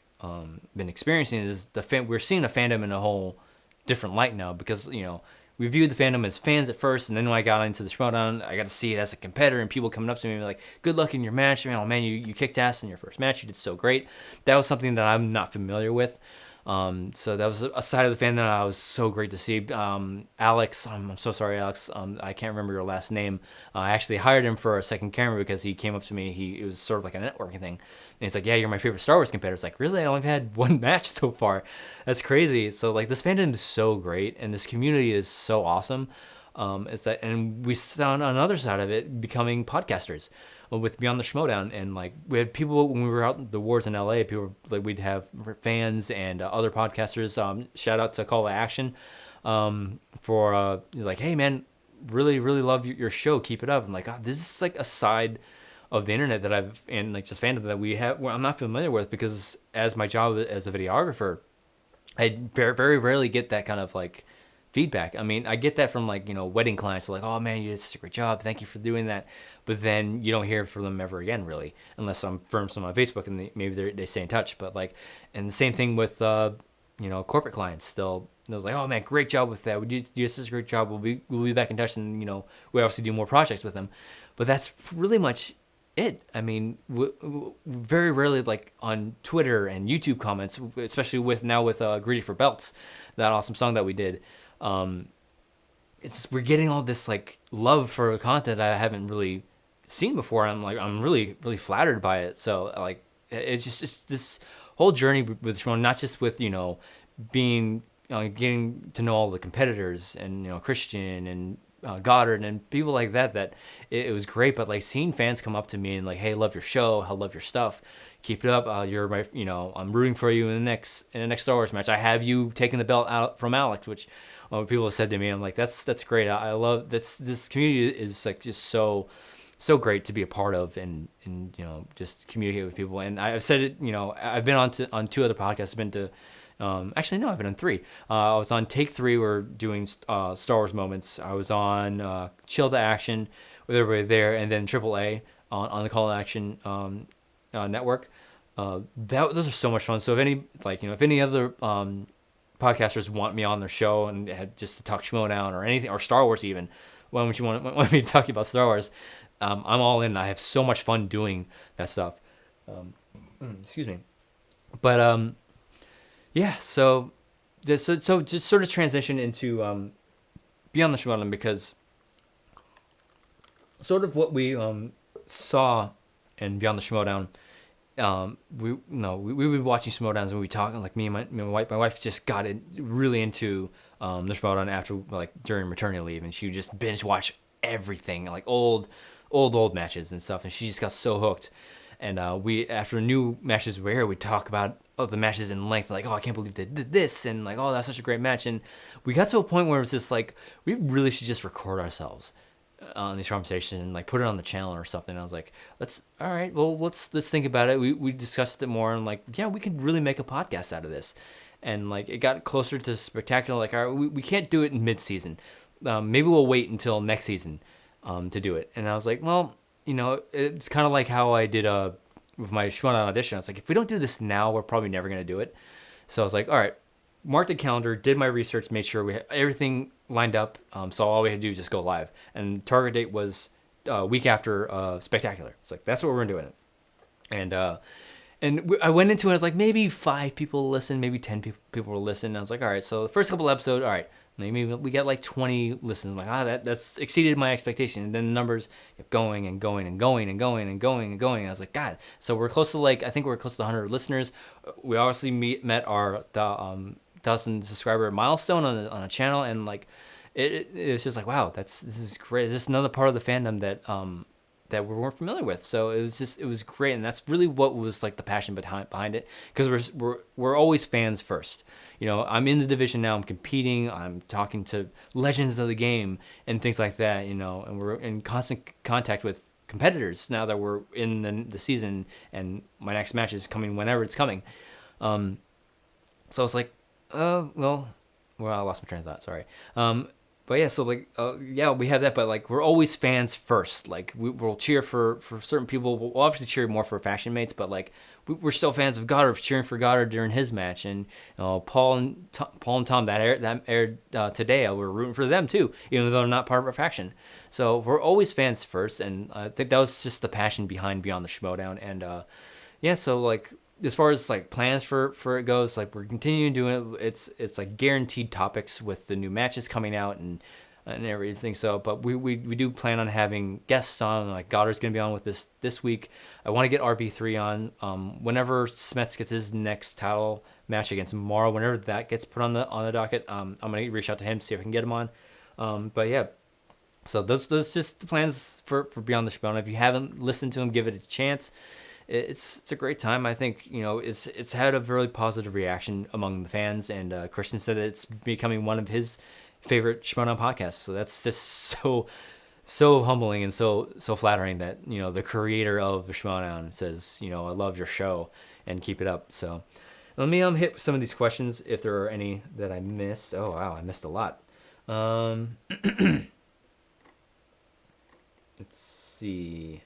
been experiencing is we're seeing the fandom in a whole different light now, because we viewed the fandom as fans at first, and then when I got into the Schmoedown, I got to see it as a competitor, and people coming up to me like, "Good luck in your match, man! Oh man, you kicked ass in your first match. You did so great." That was something that I'm not familiar with. So that was a side of the fan that I was so great to see. Alex, I'm so sorry, Alex. I can't remember your last name. I actually hired him for a second camera because he came up to me. It was sort of like a networking thing. And he's like, "Yeah, you're my favorite Star Wars competitor." It's like, really? I only had one match so far. That's crazy. So like this fandom is so great, and this community is so awesome. And we found on another side of it becoming podcasters with Beyond the Schmoedown, and like we had people when we were out in the wars in LA. People like we'd have fans and other podcasters. Shout out to Call to Action for like, "Hey man, really love your show. Keep it up." And like, God, this is like a side of the internet that I've and like just fandom that we have. I'm not familiar with, because as my job as a videographer, I very rarely get that kind of like feedback. I mean, I get that from like wedding clients, like, "Oh man, you did such a great job, thank you for doing that," but then you don't hear from them ever again, really, unless I'm friends with them on Facebook and maybe they stay in touch. But like, and the same thing with corporate clients. They'll like, "Oh man, great job with that. You did such a great job. We'll be back in touch," and we obviously do more projects with them. But that's really much it. I mean, very rarely, like on Twitter and YouTube comments, especially with "Greedy for Belts," that awesome song that we did. It's just, we're getting all this like love for content I haven't really seen before. I'm really flattered by it. So like it's just this whole journey with Shimon, not just with being getting to know all the competitors and Christian and Goddard and people like that. It was great, but like seeing fans come up to me and like, "Hey, love your show. I love your stuff. Keep it up. You're my, I'm rooting for you in the next Star Wars match. I have you taking the belt out from Alex," which people have said to me. I'm like, that's great. I love this community is like just so great to be a part of, and just communicate with people. And I've said it. I've been on two other podcasts. I've been to actually no, I've been on three. I was on Take Three. We're doing Star Wars moments. I was on Chill to Action with everybody there, and then AAA on the Call to Action network. Those are so much fun. So if any other podcasters want me on their show and just to talk Schmoedown or anything, or Star Wars even, why don't you want me to talk about Star Wars? I'm all in. I have so much fun doing that stuff. Excuse me. But yeah, so just sort of transition into Beyond the Schmoedown, because sort of what we saw in Beyond the Schmoedown. We would be watching Schmoedowns and we talk, like me and my wife just got really into the Schmoedown after like during maternity leave, and she would just binge watch everything, like old matches and stuff, and she just got so hooked. And we, after new matches were here, we'd talk about the matches in length, like, "Oh, I can't believe they did this," and like, "Oh, that's such a great match." And we got to a point where it's just like, we really should just record ourselves on these conversations and like put it on the channel or something. And I was like, let's think about it. We discussed it more, and like, yeah, we could really make a podcast out of this. And like, it got closer to spectacular. Like, all right, we can't do it in mid-season. Maybe we'll wait until next season to do it. And I was like, well, it's kind of like how I did with my Schmoedown audition. I was like, if we don't do this now, we're probably never going to do it. So I was like, all right, marked the calendar, did my research, made sure we had everything lined up. So all we had to do was just go live. And target date was a week after Spectacular. It's like, that's what we're doing. And I went into it, I was like, maybe 5 people will listen, maybe 10 people will listen. And I was like, all right, so the first couple episodes, all right, maybe we got like 20 listens. I'm like, that's exceeded my expectation. And then the numbers kept going and going and going and going and going and going. And I was like, God, so we're close to I think we're close to 100 listeners. We obviously met our 1,000 subscriber milestone on a channel, and like it's just like, wow, this is great. It's just another part of the fandom that we weren't familiar with. So it was great, and that's really what was like the passion behind it, because we're always fans first. I'm in the division now. I'm competing. I'm talking to legends of the game and things like that. And we're in constant contact with competitors now that we're in the season, and my next match is coming whenever it's coming. So it's like, well, Well, I lost my train of thought. Sorry. But yeah, so like, yeah, we have that, but like, we're always fans first. Like, we'll cheer for certain people. We'll obviously cheer more for faction mates, but like, we're still fans of Goddard, cheering for Goddard during his match, and Paul and Tom that aired today. We're rooting for them too, even though they're not part of our faction. So we're always fans first, and I think that was just the passion behind Beyond the Schmoedown, and yeah, so like, as far as like plans for it goes, like, we're continuing doing it. It's like guaranteed topics with the new matches coming out and everything. So, but we do plan on having guests on. Like, Goddard's gonna be on with this week. I want to get RB3 on. Whenever Smets gets his next title match against Morrow, whenever that gets put on the docket, I'm gonna reach out to him to see if I can get him on. But yeah. So those just the plans for Beyond the Schmoedown. If you haven't listened to him, give it a chance. It's a great time. I think, it's had a really positive reaction among the fans, and Christian said that it's becoming one of his favorite Schmoedown podcasts. So that's just so humbling and so flattering that the creator of the Schmoedown says, I love your show and keep it up. So let me hit some of these questions if there are any that I missed. Oh wow, I missed a lot. Let's see.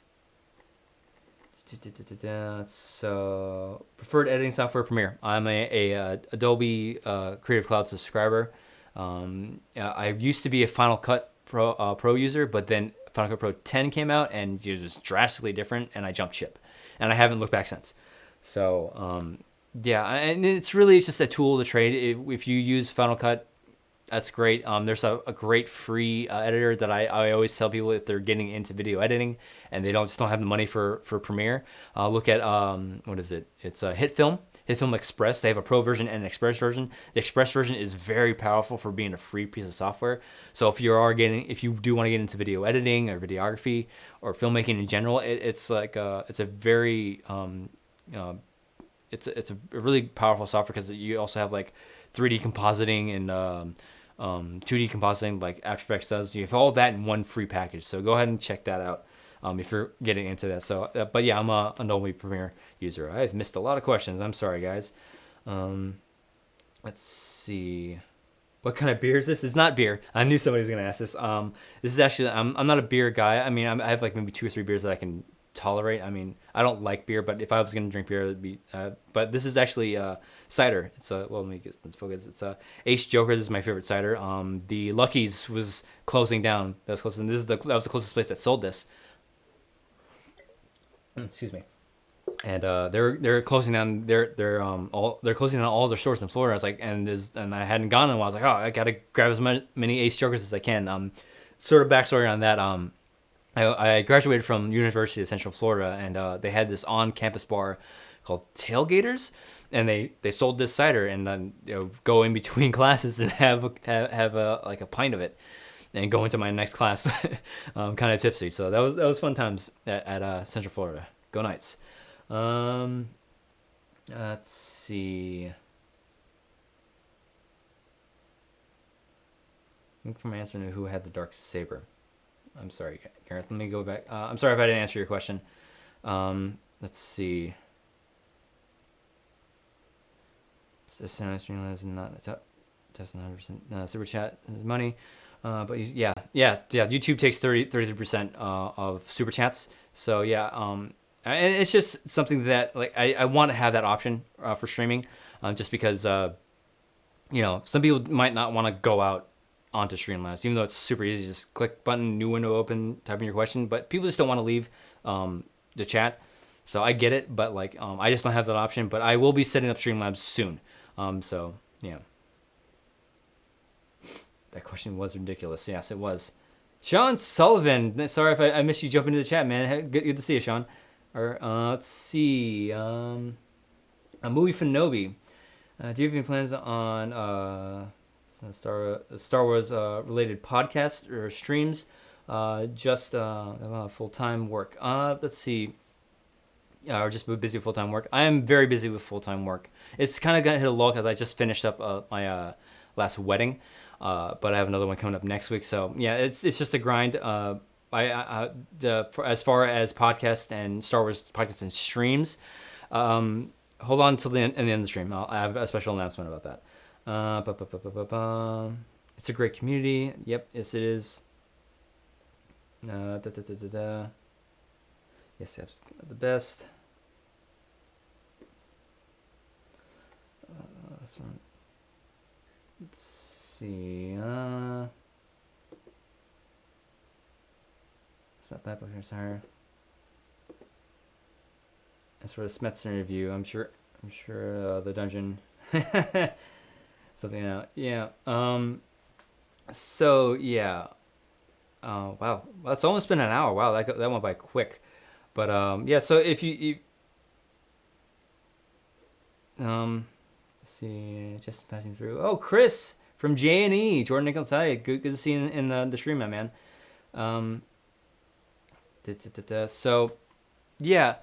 So, preferred editing software, Premiere. I'm a Adobe Creative Cloud subscriber. I used to be a Final Cut Pro user, but then Final Cut Pro 10 came out, and it was drastically different, and I jumped ship, and I haven't looked back since. So, yeah, and it's just a tool to trade. If you use Final Cut, that's great. There's a great free editor that I always tell people if they're getting into video editing and they don't have the money for Premiere. Look at what is it? It's HitFilm Express. They have a Pro version and an Express version. The Express version is very powerful for being a free piece of software. So if you do want to get into video editing or videography or filmmaking in general, it's a very it's a really powerful software because you also have like 3D compositing and 2D compositing like After Effects does. You have all that in one free package. So go ahead and check that out if you're getting into that. So, but yeah, I'm an Adobe Premiere user. I've missed a lot of questions. I'm sorry, guys. Let's see. What kind of beer is this? It's not beer. I knew somebody was gonna ask this. This is actually I'm not a beer guy. I mean, I have like maybe 2 or 3 beers that I can tolerate. I mean, I don't like beer, but if I was gonna drink beer, it'd be. But this is actually cider. It's let me get let's focus. It's Ace Joker. This is my favorite cider. The Lucky's was closing down. That's closing. That was the closest place that sold this. Excuse me. And they're closing down they're closing down all their stores in Florida. I was like, and I hadn't gone in a while. I was like, oh, I gotta grab as many Ace Jokers as I can. Sort of backstory on that. I graduated from University of Central Florida, and they had this on-campus bar called Tailgaters, and they sold this cider, and then go in between classes and have a pint of it, and go into my next class, kind of tipsy. So that was fun times at Central Florida. Go Knights. Let's see. I think from answering who had the dark saber. I'm sorry, Gareth. Let me go back. I'm sorry if I didn't answer your question. Let's see. Streamlabs not test 100% super chat money, but yeah. YouTube takes 33% of super chats. So yeah, and it's just something that like I want to have that option for streaming, just because some people might not want to go out onto Streamlabs, even though it's super easy. Just click button, new window open, type in your question. But people just don't want to leave the chat. So I get it, but like I just don't have that option. But I will be setting up Streamlabs soon. So yeah. That question was ridiculous. Yes, it was. Sean Sullivan. Sorry if I missed you jumping into the chat, man. Good to see you, Sean. Or let's see. A movie for Nobi. Do you have any plans on Star Wars related podcasts or streams? Just full-time work. Let's see. Or just busy with full-time work. I am very busy with full-time work. It's kind of gotten hit a lull because I just finished up my last wedding, but I have another one coming up next week. So yeah, it's just a grind. As far as podcasts and Star Wars podcasts and streams, hold on until the end of the stream. I have a special announcement about that. It's a great community. Yep, yes it is. Da, da, da, da, da. Yes, that's the best. Let's see. It's not bad, but here's higher. As for the Smets interview, I'm sure the dungeon something out. Yeah. So yeah. Wow. Well, it's almost been an hour. Wow, that went by quick. But yeah. So if you let's see, just passing through. Oh, Chris from J&E, Jordan Nichols. Hi, good to see you in the stream, my man. So yeah.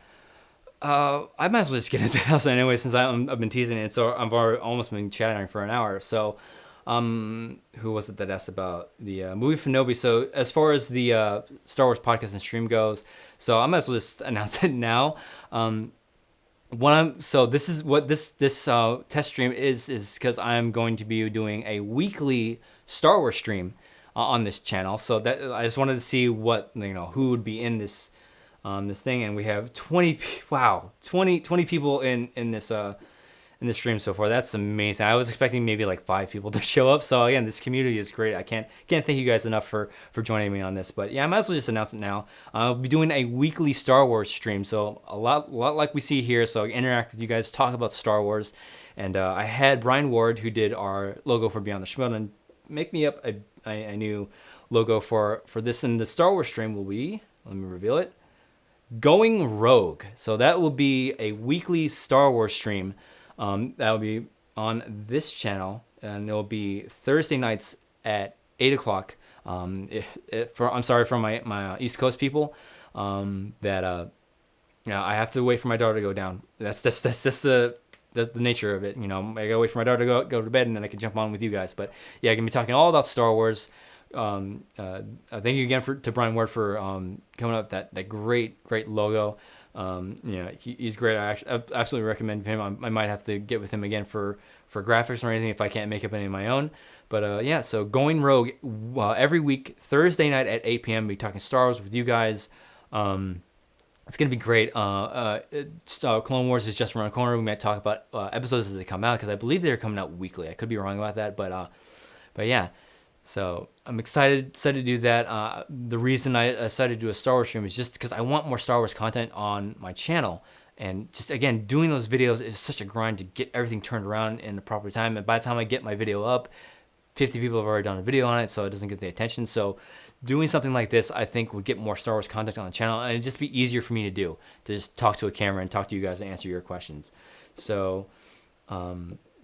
I might as well just get into that anyway, since I've been teasing it. So I've already almost been chatting for an hour. So, who was it that asked about the movie Finobi? So as far as the Star Wars podcast and stream goes, so I might as well just announce it now. This is what this test stream is because I'm going to be doing a weekly Star Wars stream on this channel. So that I just wanted to see what who would be in this thing, and we have 20 people in this stream so far. That's amazing. I was expecting maybe like 5 people to show up. So again, this community is great. I can't thank you guys enough for joining me on this. But yeah, I might as well just announce it now. I'll be doing a weekly Star Wars stream, so a lot like we see here. So I interact with you guys, talk about Star Wars, and I had Brian Ward, who did our logo for Beyond the Schmoedown, make me up a new logo for this. And the Star Wars stream will be, let me reveal it, Going Rogue. So that will be a weekly Star Wars stream. That will be on this channel, and it will be Thursday nights at 8 o'clock. I'm sorry for my East Coast people that I have to wait for my daughter to go down. That's the nature of it. I gotta wait for my daughter to go to bed, and then I can jump on with you guys. But yeah, I'm gonna be talking all about Star Wars. Thank you again to Brian Ward for coming up with that great logo. He's great. I absolutely recommend him. I might have to get with him again for graphics or anything if I can't make up any of my own. But yeah, so Going Rogue every week, Thursday night at 8 p.m. We'll be talking Star Wars with you guys. It's gonna be great. Clone Wars is just around the corner. We might talk about episodes as they come out, because I believe they're coming out weekly. I could be wrong about that, but yeah. So I'm excited to do that. The reason I decided to do a Star Wars stream is just because I want more Star Wars content on my channel. And just, again, doing those videos is such a grind to get everything turned around in the proper time. And by the time I get my video up, 50 people have already done a video on it, so it doesn't get the attention. So doing something like this, I think, would get more Star Wars content on the channel. And it'd just be easier for me to do, to just talk to a camera and talk to you guys and answer your questions. So,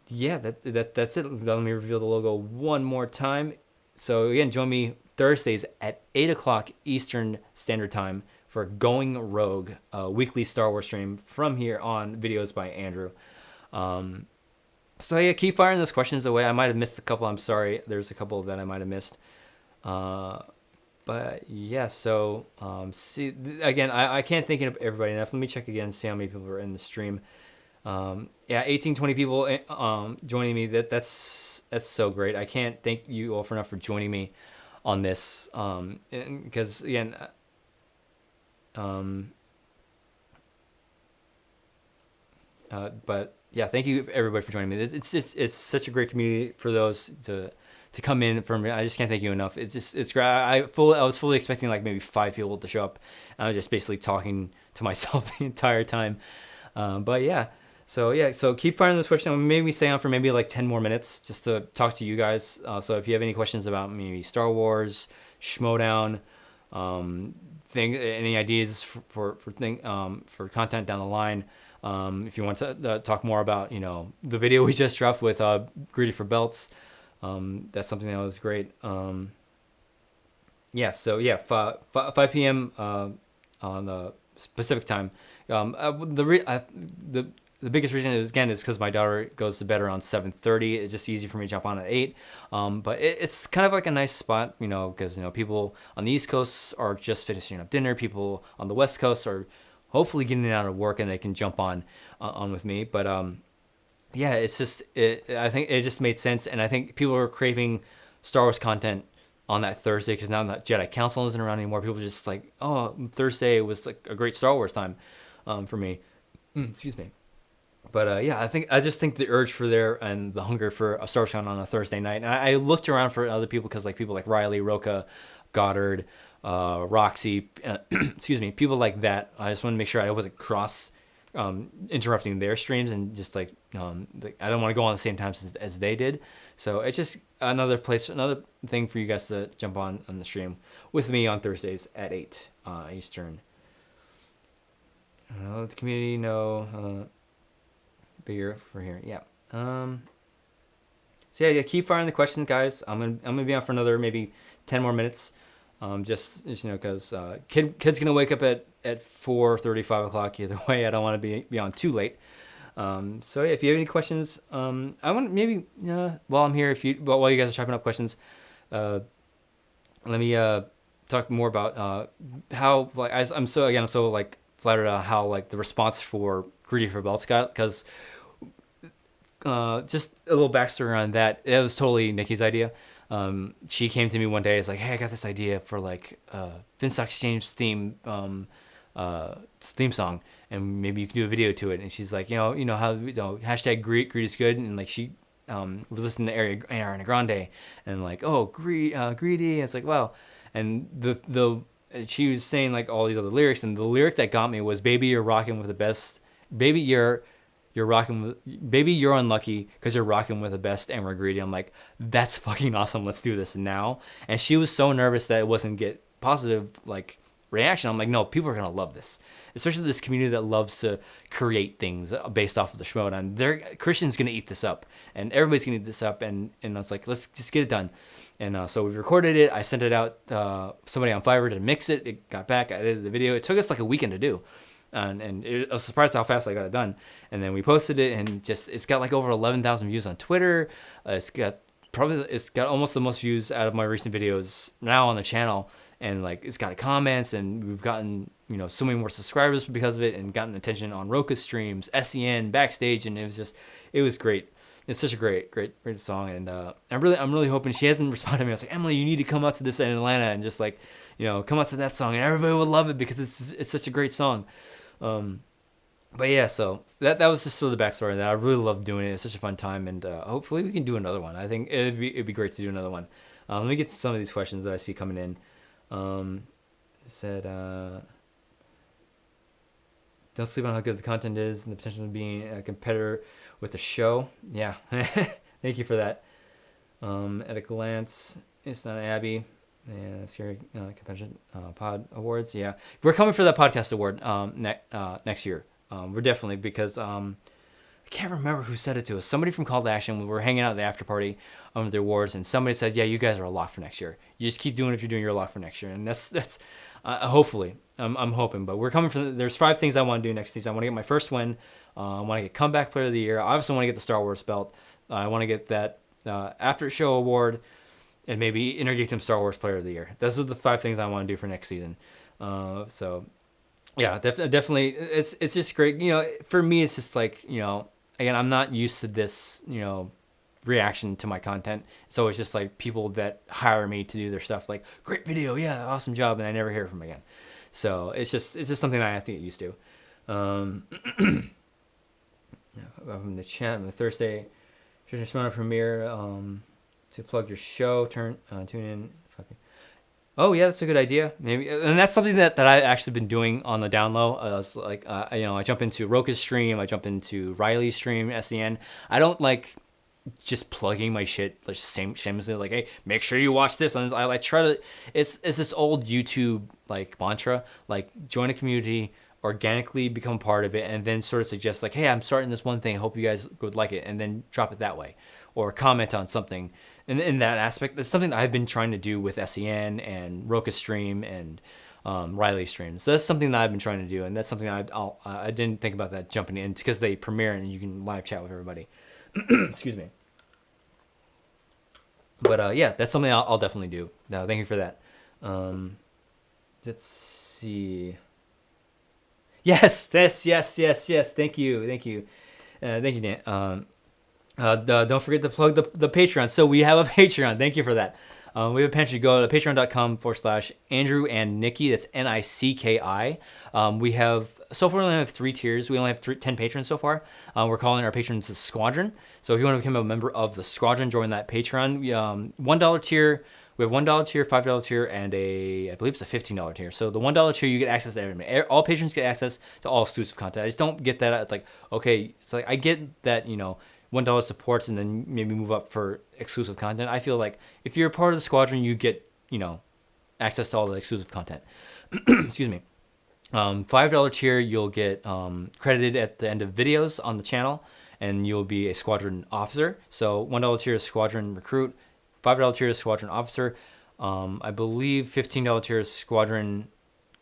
yeah, that's it. Let me reveal the logo one more time. So again, join me Thursdays at 8 o'clock Eastern Standard Time for Going Rogue, a weekly Star Wars stream from here on Videos by Andrew. So yeah, keep firing those questions away. I might have missed a couple. I'm sorry. There's a couple that I might have missed. But yeah, so see, again, I can't think of everybody enough. Let me check again, see how many people are in the stream. Yeah, 18, 20 people joining me. That's so great. I can't thank you all for enough for joining me on this. Because again, but yeah, thank you everybody for joining me. It's such a great community for those to come in from. I just can't thank you enough. It's great. I was fully expecting like maybe 5 people to show up. I was just basically talking to myself the entire time. But yeah. So yeah, so keep firing those questions. Maybe stay on for maybe like 10 more minutes just to talk to you guys. So if you have any questions about maybe Star Wars, Schmoedown, any ideas for content down the line, if you want to talk more about the video we just dropped with Greedy for Belts, that's something that was great. Yeah, so yeah, 5 p.m. On the Pacific time. The biggest reason is because my daughter goes to bed around 7:30. It's just easy for me to jump on at 8. But it's kind of like a nice spot, because people on the East Coast are just finishing up dinner. People on the West Coast are hopefully getting out of work and they can jump on with me. But yeah, it's just I think it just made sense, and I think people are craving Star Wars content on that Thursday because now that Jedi Council isn't around anymore. People just like, oh, Thursday was like a great Star Wars time, for me. Excuse me. But yeah, I just think the urge for there and the hunger for a Star Wars con on a Thursday night. And I looked around for other people because like people like Riley, Roca, Goddard, Roxy, excuse me, people like that. I just wanted to make sure I wasn't cross interrupting their streams and just I don't want to go on the same time as they did. So it's just another place, another thing for you guys to jump on the stream with me on Thursdays at 8 Eastern. Let the community know. Bigger for here, yeah. So yeah, keep firing the questions, guys. I'm gonna be on for another maybe 10 more minutes. Just because kid's gonna wake up at 4:30, 5 o'clock either way. I don't want to be on too late. So yeah, if you have any questions, I want maybe while I'm here, while you guys are typing up questions, let me talk more about how like I'm so like flattered on how like the response for Greedy for Belts got, because just a little backstory on that. It was totally Nikki's idea. She came to me one day. It's like, hey, I got this idea for like Finstock Exchange theme song, and maybe you can do a video to it. And she's like, how hashtag greed is good, and like she was listening to Ariana Grande, and like, oh, greedy. And it's like, wow. And the she was saying like all these other lyrics, and the lyric that got me was, "Baby, you're rocking with the best. Baby, you're rocking with. Baby, you're unlucky because you're rocking with the best, and we're greedy." I'm like, that's fucking awesome. Let's do this now. And she was so nervous that it wasn't get positive like reaction. I'm like, no, people are gonna love this, especially this community that loves to create things based off of the Schmoedown. Christian's gonna eat this up, and everybody's gonna eat this up. And I was like, let's just get it done. And so we recorded it. I sent it out. Somebody on Fiverr to mix it. It got back. I edited the video. It took us like a weekend to do. I was surprised how fast I got it done. And then we posted it, and it's got like over 11,000 views on Twitter. It's got almost the most views out of my recent videos now on the channel. And like it's got comments, and we've gotten so many more subscribers because of it, and gotten attention on Roka's streams, SEN, backstage, and it was great. It's such a great song, and I'm really hoping. She hasn't responded to me. I was like, Emily, you need to come out to this in Atlanta and just like, come out to that song, and everybody will love it because it's such a great song. But yeah, so that was just sort of the backstory. That I really love doing it. It's such a fun time, and hopefully we can do another one. I think it'd be great to do another one. Let me get to some of these questions that I see coming in. It said, don't sleep on how good the content is and the potential of being a competitor with the show. Yeah, thank you for that. At a glance, it's not Abby. Yeah, it's your competition pod awards. Yeah, we're coming for that podcast award next year. We're definitely, because I can't remember who said it to us. Somebody from Call to Action. We were hanging out at the after party of the awards, and somebody said, "Yeah, you guys are a lock for next year. You just keep doing it if you're doing your lock for next year." And that's hopefully, I'm hoping. But we're coming for. There's 5 things I want to do next season. I want to get my first win. I want to get comeback player of the year. I obviously want to get the Star Wars belt. I want to get that after show award, and maybe Intergeekdom Star Wars player of the year. Those are the 5 things I want to do for next season. So yeah, definitely, it's just great. For me, it's just like, again, I'm not used to this, reaction to my content. So it's just like people that hire me to do their stuff, like, great video, yeah, awesome job, and I never hear from them again. So it's just something I have to get used to. From the chat on the Thursday Schmoedown premiere, to plug your show, tune in. Oh yeah, that's a good idea. Maybe, and that's something that I've actually been doing on the down low. It's like I jump into Roka's stream, I jump into Riley's stream, SEN. I don't like just plugging my shit like shamelessly, like, hey, make sure you watch this. And I like try to. It's this old YouTube like mantra, like join a community, organically become part of it, and then sort of suggest like, hey, I'm starting this one thing, hope you guys would like it, and then drop it that way, or comment on something. In that aspect, that's something that I've been trying to do with SEN and Roka's stream and Riley's stream. So that's something that I've been trying to do, and that's something I didn't think about that jumping in, because they premiere and you can live chat with everybody. Excuse me. But yeah, that's something I'll definitely do. No, thank you for that. Let's see. Yes. Thank you. Thank you, Dan. Don't forget to plug the Patreon. So we have a Patreon. Thank you for that. We have a Patreon. Go to patreon.com/Andrew and Nikki. That's NICKI. We have so far we only have 3 tiers. We only have 10 patrons so far. We're calling our patrons the Squadron. So if you want to become a member of the Squadron, join that Patreon. $1 tier. We have $1 tier, $5 tier, and I believe it's a $15 tier. So the $1 tier, you get access to everything. All patrons get access to all exclusive content. I just don't get that. It's like, okay, it's like I get that, $1 supports and then maybe move up for exclusive content. I feel like if you're a part of the Squadron, you get, access to all the exclusive content. Excuse me. $5 tier, you'll get credited at the end of videos on the channel, and you'll be a Squadron officer. So $1 tier is Squadron recruit, $5 tier is Squadron officer. I believe $15 tier is Squadron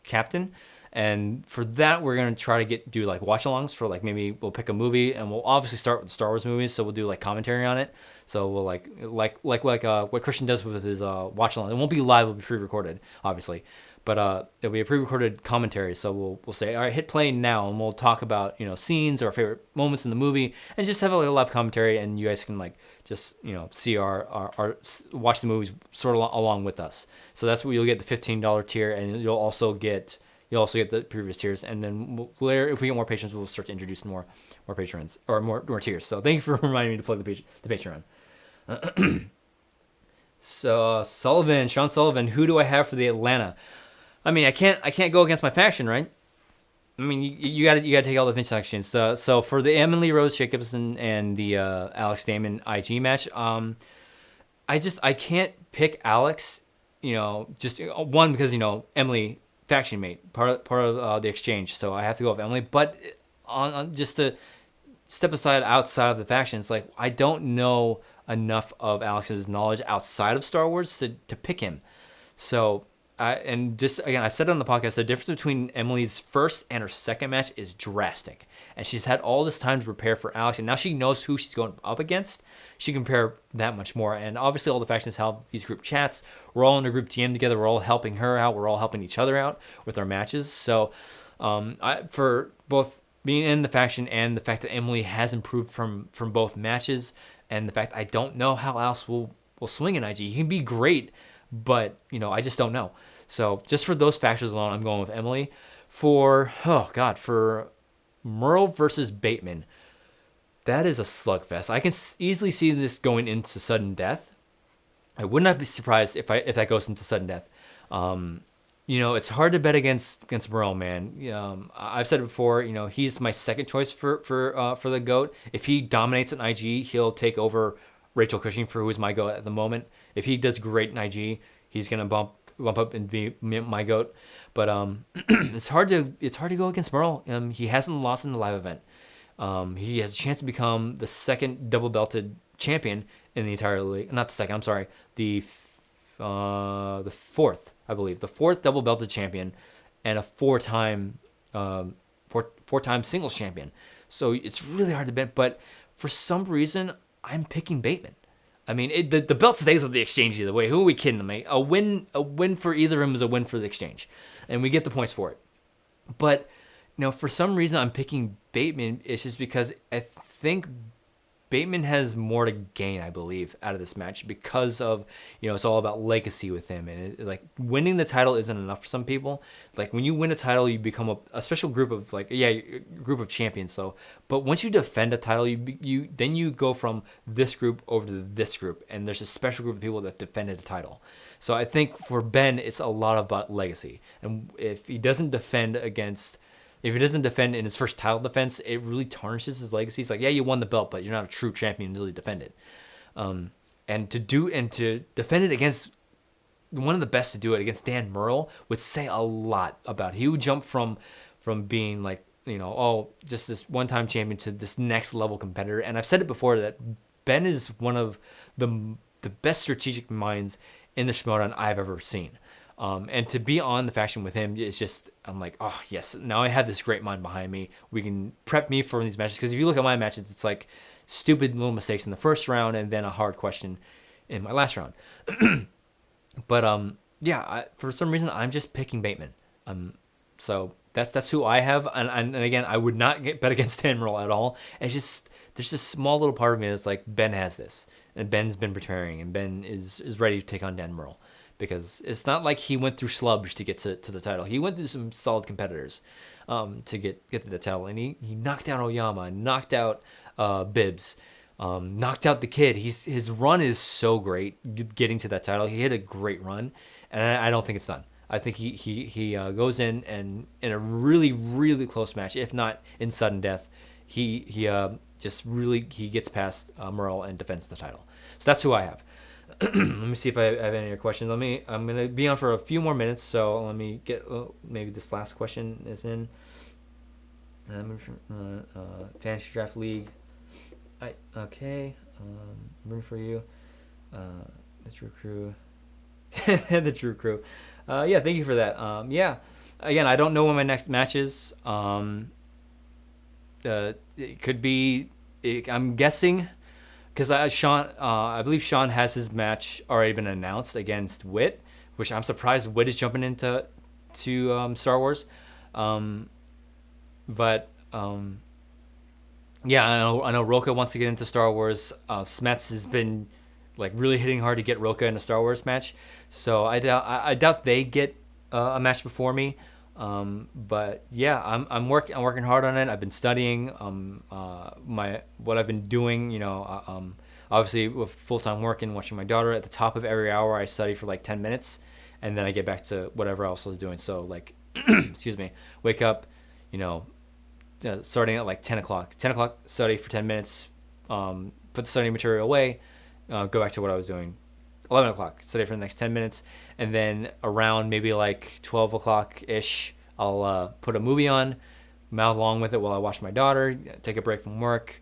captain. And for that, we're gonna try to do like watch-alongs for like maybe we'll pick a movie, and we'll obviously start with Star Wars movies, so we'll do like commentary on it. So we'll like what Christian does with his watch-along. It won't be live; it'll be pre-recorded, obviously, but it'll be a pre-recorded commentary. So we'll say, all right, hit play now, and we'll talk about scenes or our favorite moments in the movie, and just have like a live commentary, and you guys can like just see our watch the movies sort of along with us. So that's what you'll get, the $15 tier, and you'll also get the previous tiers, and then later, if we get more patrons, we'll start to introduce more patrons or more tiers. So thank you for reminding me to plug the Patreon. So Sean Sullivan, who do I have for the Atlanta? I mean, I can't go against my faction, right? I mean, you got to take all the things actions. So for the Emily Rose Jacobson and the Alex Damon IG match, I can't pick Alex. Just one because Emily. Faction mate, part of the exchange, so I have to go with Emily. But on just to step outside of the factions, like I don't know enough of Alex's knowledge outside of Star Wars to pick him. So I said it on the podcast, the difference between Emily's first and her second match is drastic, and she's had all this time to prepare for Alex, and now she knows who she's going up against. She can prepare that much more, and obviously all the factions have these group chats. We're all in a group TM together. We're all helping her out. We're all helping each other out with our matches. So for both being in the faction and the fact that Emily has improved from both matches, and the fact I don't know how Alex will swing in IG. He can be great, but I just don't know. So just for those factors alone, I'm going with Emily. For Merle versus Bateman, that is a slugfest. I can easily see this going into sudden death. I would not be surprised if that goes into sudden death. It's hard to bet against Merle, man. I've said it before. He's my second choice for the GOAT. If he dominates an IG, he'll take over Rachel Cushing for who is my GOAT at the moment. If he does great in IG, he's gonna bump up and be my GOAT. But it's hard to go against Merle. He hasn't lost in the live event. He has a chance to become the second double belted champion in the entire league. Not the second, I'm sorry. The fourth, I believe. The fourth double belted champion and a four-time singles champion. So it's really hard to bet, but for some reason, I'm picking Bateman. I mean, the belt stays with the exchange either way. Who are we kidding? I mean, a win for either of them is a win for the exchange, and we get the points for it. But for some reason, I'm picking Bateman. It's just because I think Bateman has more to gain, I believe, out of this match because of, it's all about legacy with him. And like winning the title isn't enough for some people. Like when you win a title, you become a special group of group of champions. So, but once you defend a title, you go from this group over to this group. And there's a special group of people that defended a title. So I think for Ben, it's a lot about legacy. And if he doesn't defend in his first title defense, it really tarnishes his legacy. It's like, yeah, you won the belt, but you're not a true champion until you defend it. And to defend it against one of the best to do it against Dan Murrell would say a lot about. He would jump from being like, just this one-time champion to this next level competitor. And I've said it before that Ben is one of the best strategic minds in the Schmoedown I've ever seen. And to be on the faction with him is just, I'm like, oh, yes, now I have this great mind behind me. We can prep me for these matches. Because if you look at my matches, it's like stupid little mistakes in the first round and then a hard question in my last round. But, for some reason, I'm just picking Bateman. So That's who I have, and again, I would not bet against Dan Murrell at all. It's just there's this small little part of me that's like Ben has this, and Ben's been preparing, and Ben is ready to take on Dan Murrell, because it's not like he went through slubs to get to the title. He went through some solid competitors to get to the title, and he knocked out Oyama, knocked out Bibbs, knocked out the kid. His run is so great getting to that title. He hit a great run, and I don't think it's done. I think he goes in, and in a really, really close match, if not in sudden death, he just really he gets past Murrell and defends the title. So that's who I have. Let me see if I have any other questions. I'm gonna be on for a few more minutes, so let me get maybe this last question is in. Fantasy Draft League. Okay. Room for you. The True Crew. The True Crew. Yeah, thank you for that. Yeah, again, I don't know when my next match is. It could be. I'm guessing, because I believe Sean has his match already been announced against Wit, which I'm surprised Wit is jumping into Star Wars. But yeah, I know Roka wants to get into Star Wars. Smets has been like really hitting hard to get Roka in a Star Wars match, so I doubt they get a match before me. But yeah, I'm working hard on it. I've been studying. What I've been doing, obviously with full-time work and watching my daughter, at the top of every hour I study for like 10 minutes, and then I get back to whatever else I was doing. So like, excuse me, wake up, starting at like 10 o'clock. 10 o'clock, study for 10 minutes, put the study material away, go back to what I was doing. 11 o'clock, study for the next 10 minutes. And then around maybe like 12 o'clock-ish, I'll put a movie on, mouth along with it while I watch my daughter, take a break from work,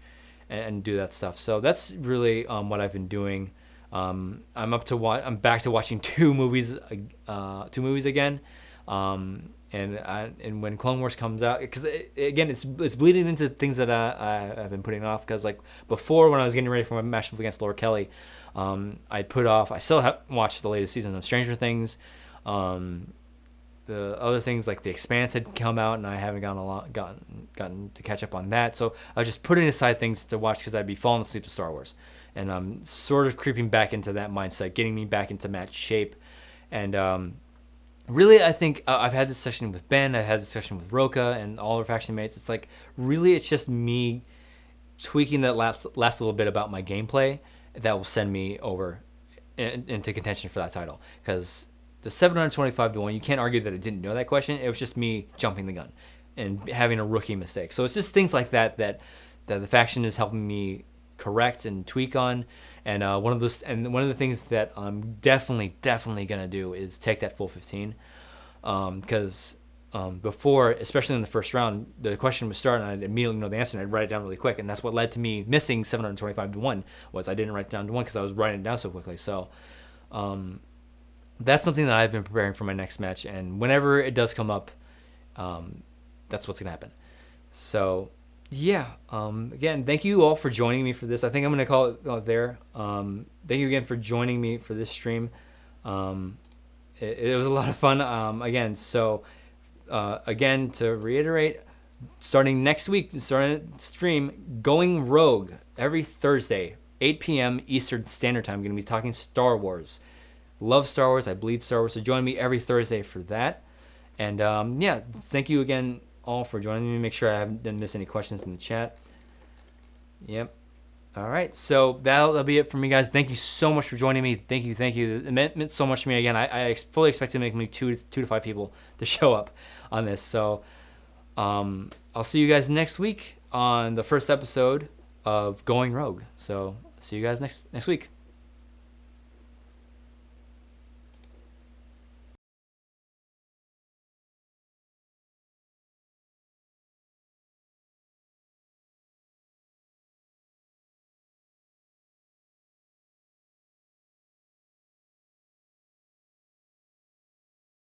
and do that stuff. So that's really what I've been doing. I'm back to watching two movies again. And when Clone Wars comes out, because again, it's bleeding into things that I've been putting off. Because like before, when I was getting ready for my match against Laura Kelly, I'd put off. I still haven't watched the latest season of Stranger Things. The other things like The Expanse had come out, and I haven't gotten to catch up on that. So I was just putting aside things to watch because I'd be falling asleep to Star Wars, and I'm sort of creeping back into that mindset, getting me back into match shape, and really, I think I've had this session with Ben, I've had this session with Roka and all our faction mates. It's like, really, it's just me tweaking that last little bit about my gameplay that will send me over into contention for that title. Because the 725-1, you can't argue that I didn't know that question. It was just me jumping the gun and having a rookie mistake. So it's just things like that the faction is helping me correct and tweak on. And one of the things that I'm definitely gonna do is take that full 15, because before, especially in the first round, the question would start and I'd immediately know the answer and I'd write it down really quick, and that's what led to me missing 725-1. Was I didn't write it down to 1 because I was writing it down so quickly. So that's something that I've been preparing for my next match, and whenever it does come up, that's what's gonna happen. So. Yeah. Again, thank you all for joining me for this. I think I'm going to call it there. Thank you again for joining me for this stream. It was a lot of fun. Again, to reiterate, starting next week, starting stream, Going Rogue every Thursday, 8 p.m. Eastern Standard Time. I'm going to be talking Star Wars. Love Star Wars. I bleed Star Wars. So join me every Thursday for that. And yeah, thank you again all for joining me. Make sure I didn't miss any questions in the chat. Yep. All right, so that'll be it for me, guys. Thank you so much for joining me. Thank you. It meant so much to me. Again, I fully expect to make me two to 5 people to show up on this. So I'll see you guys next week on the first episode of Going Rogue. So see you guys next week.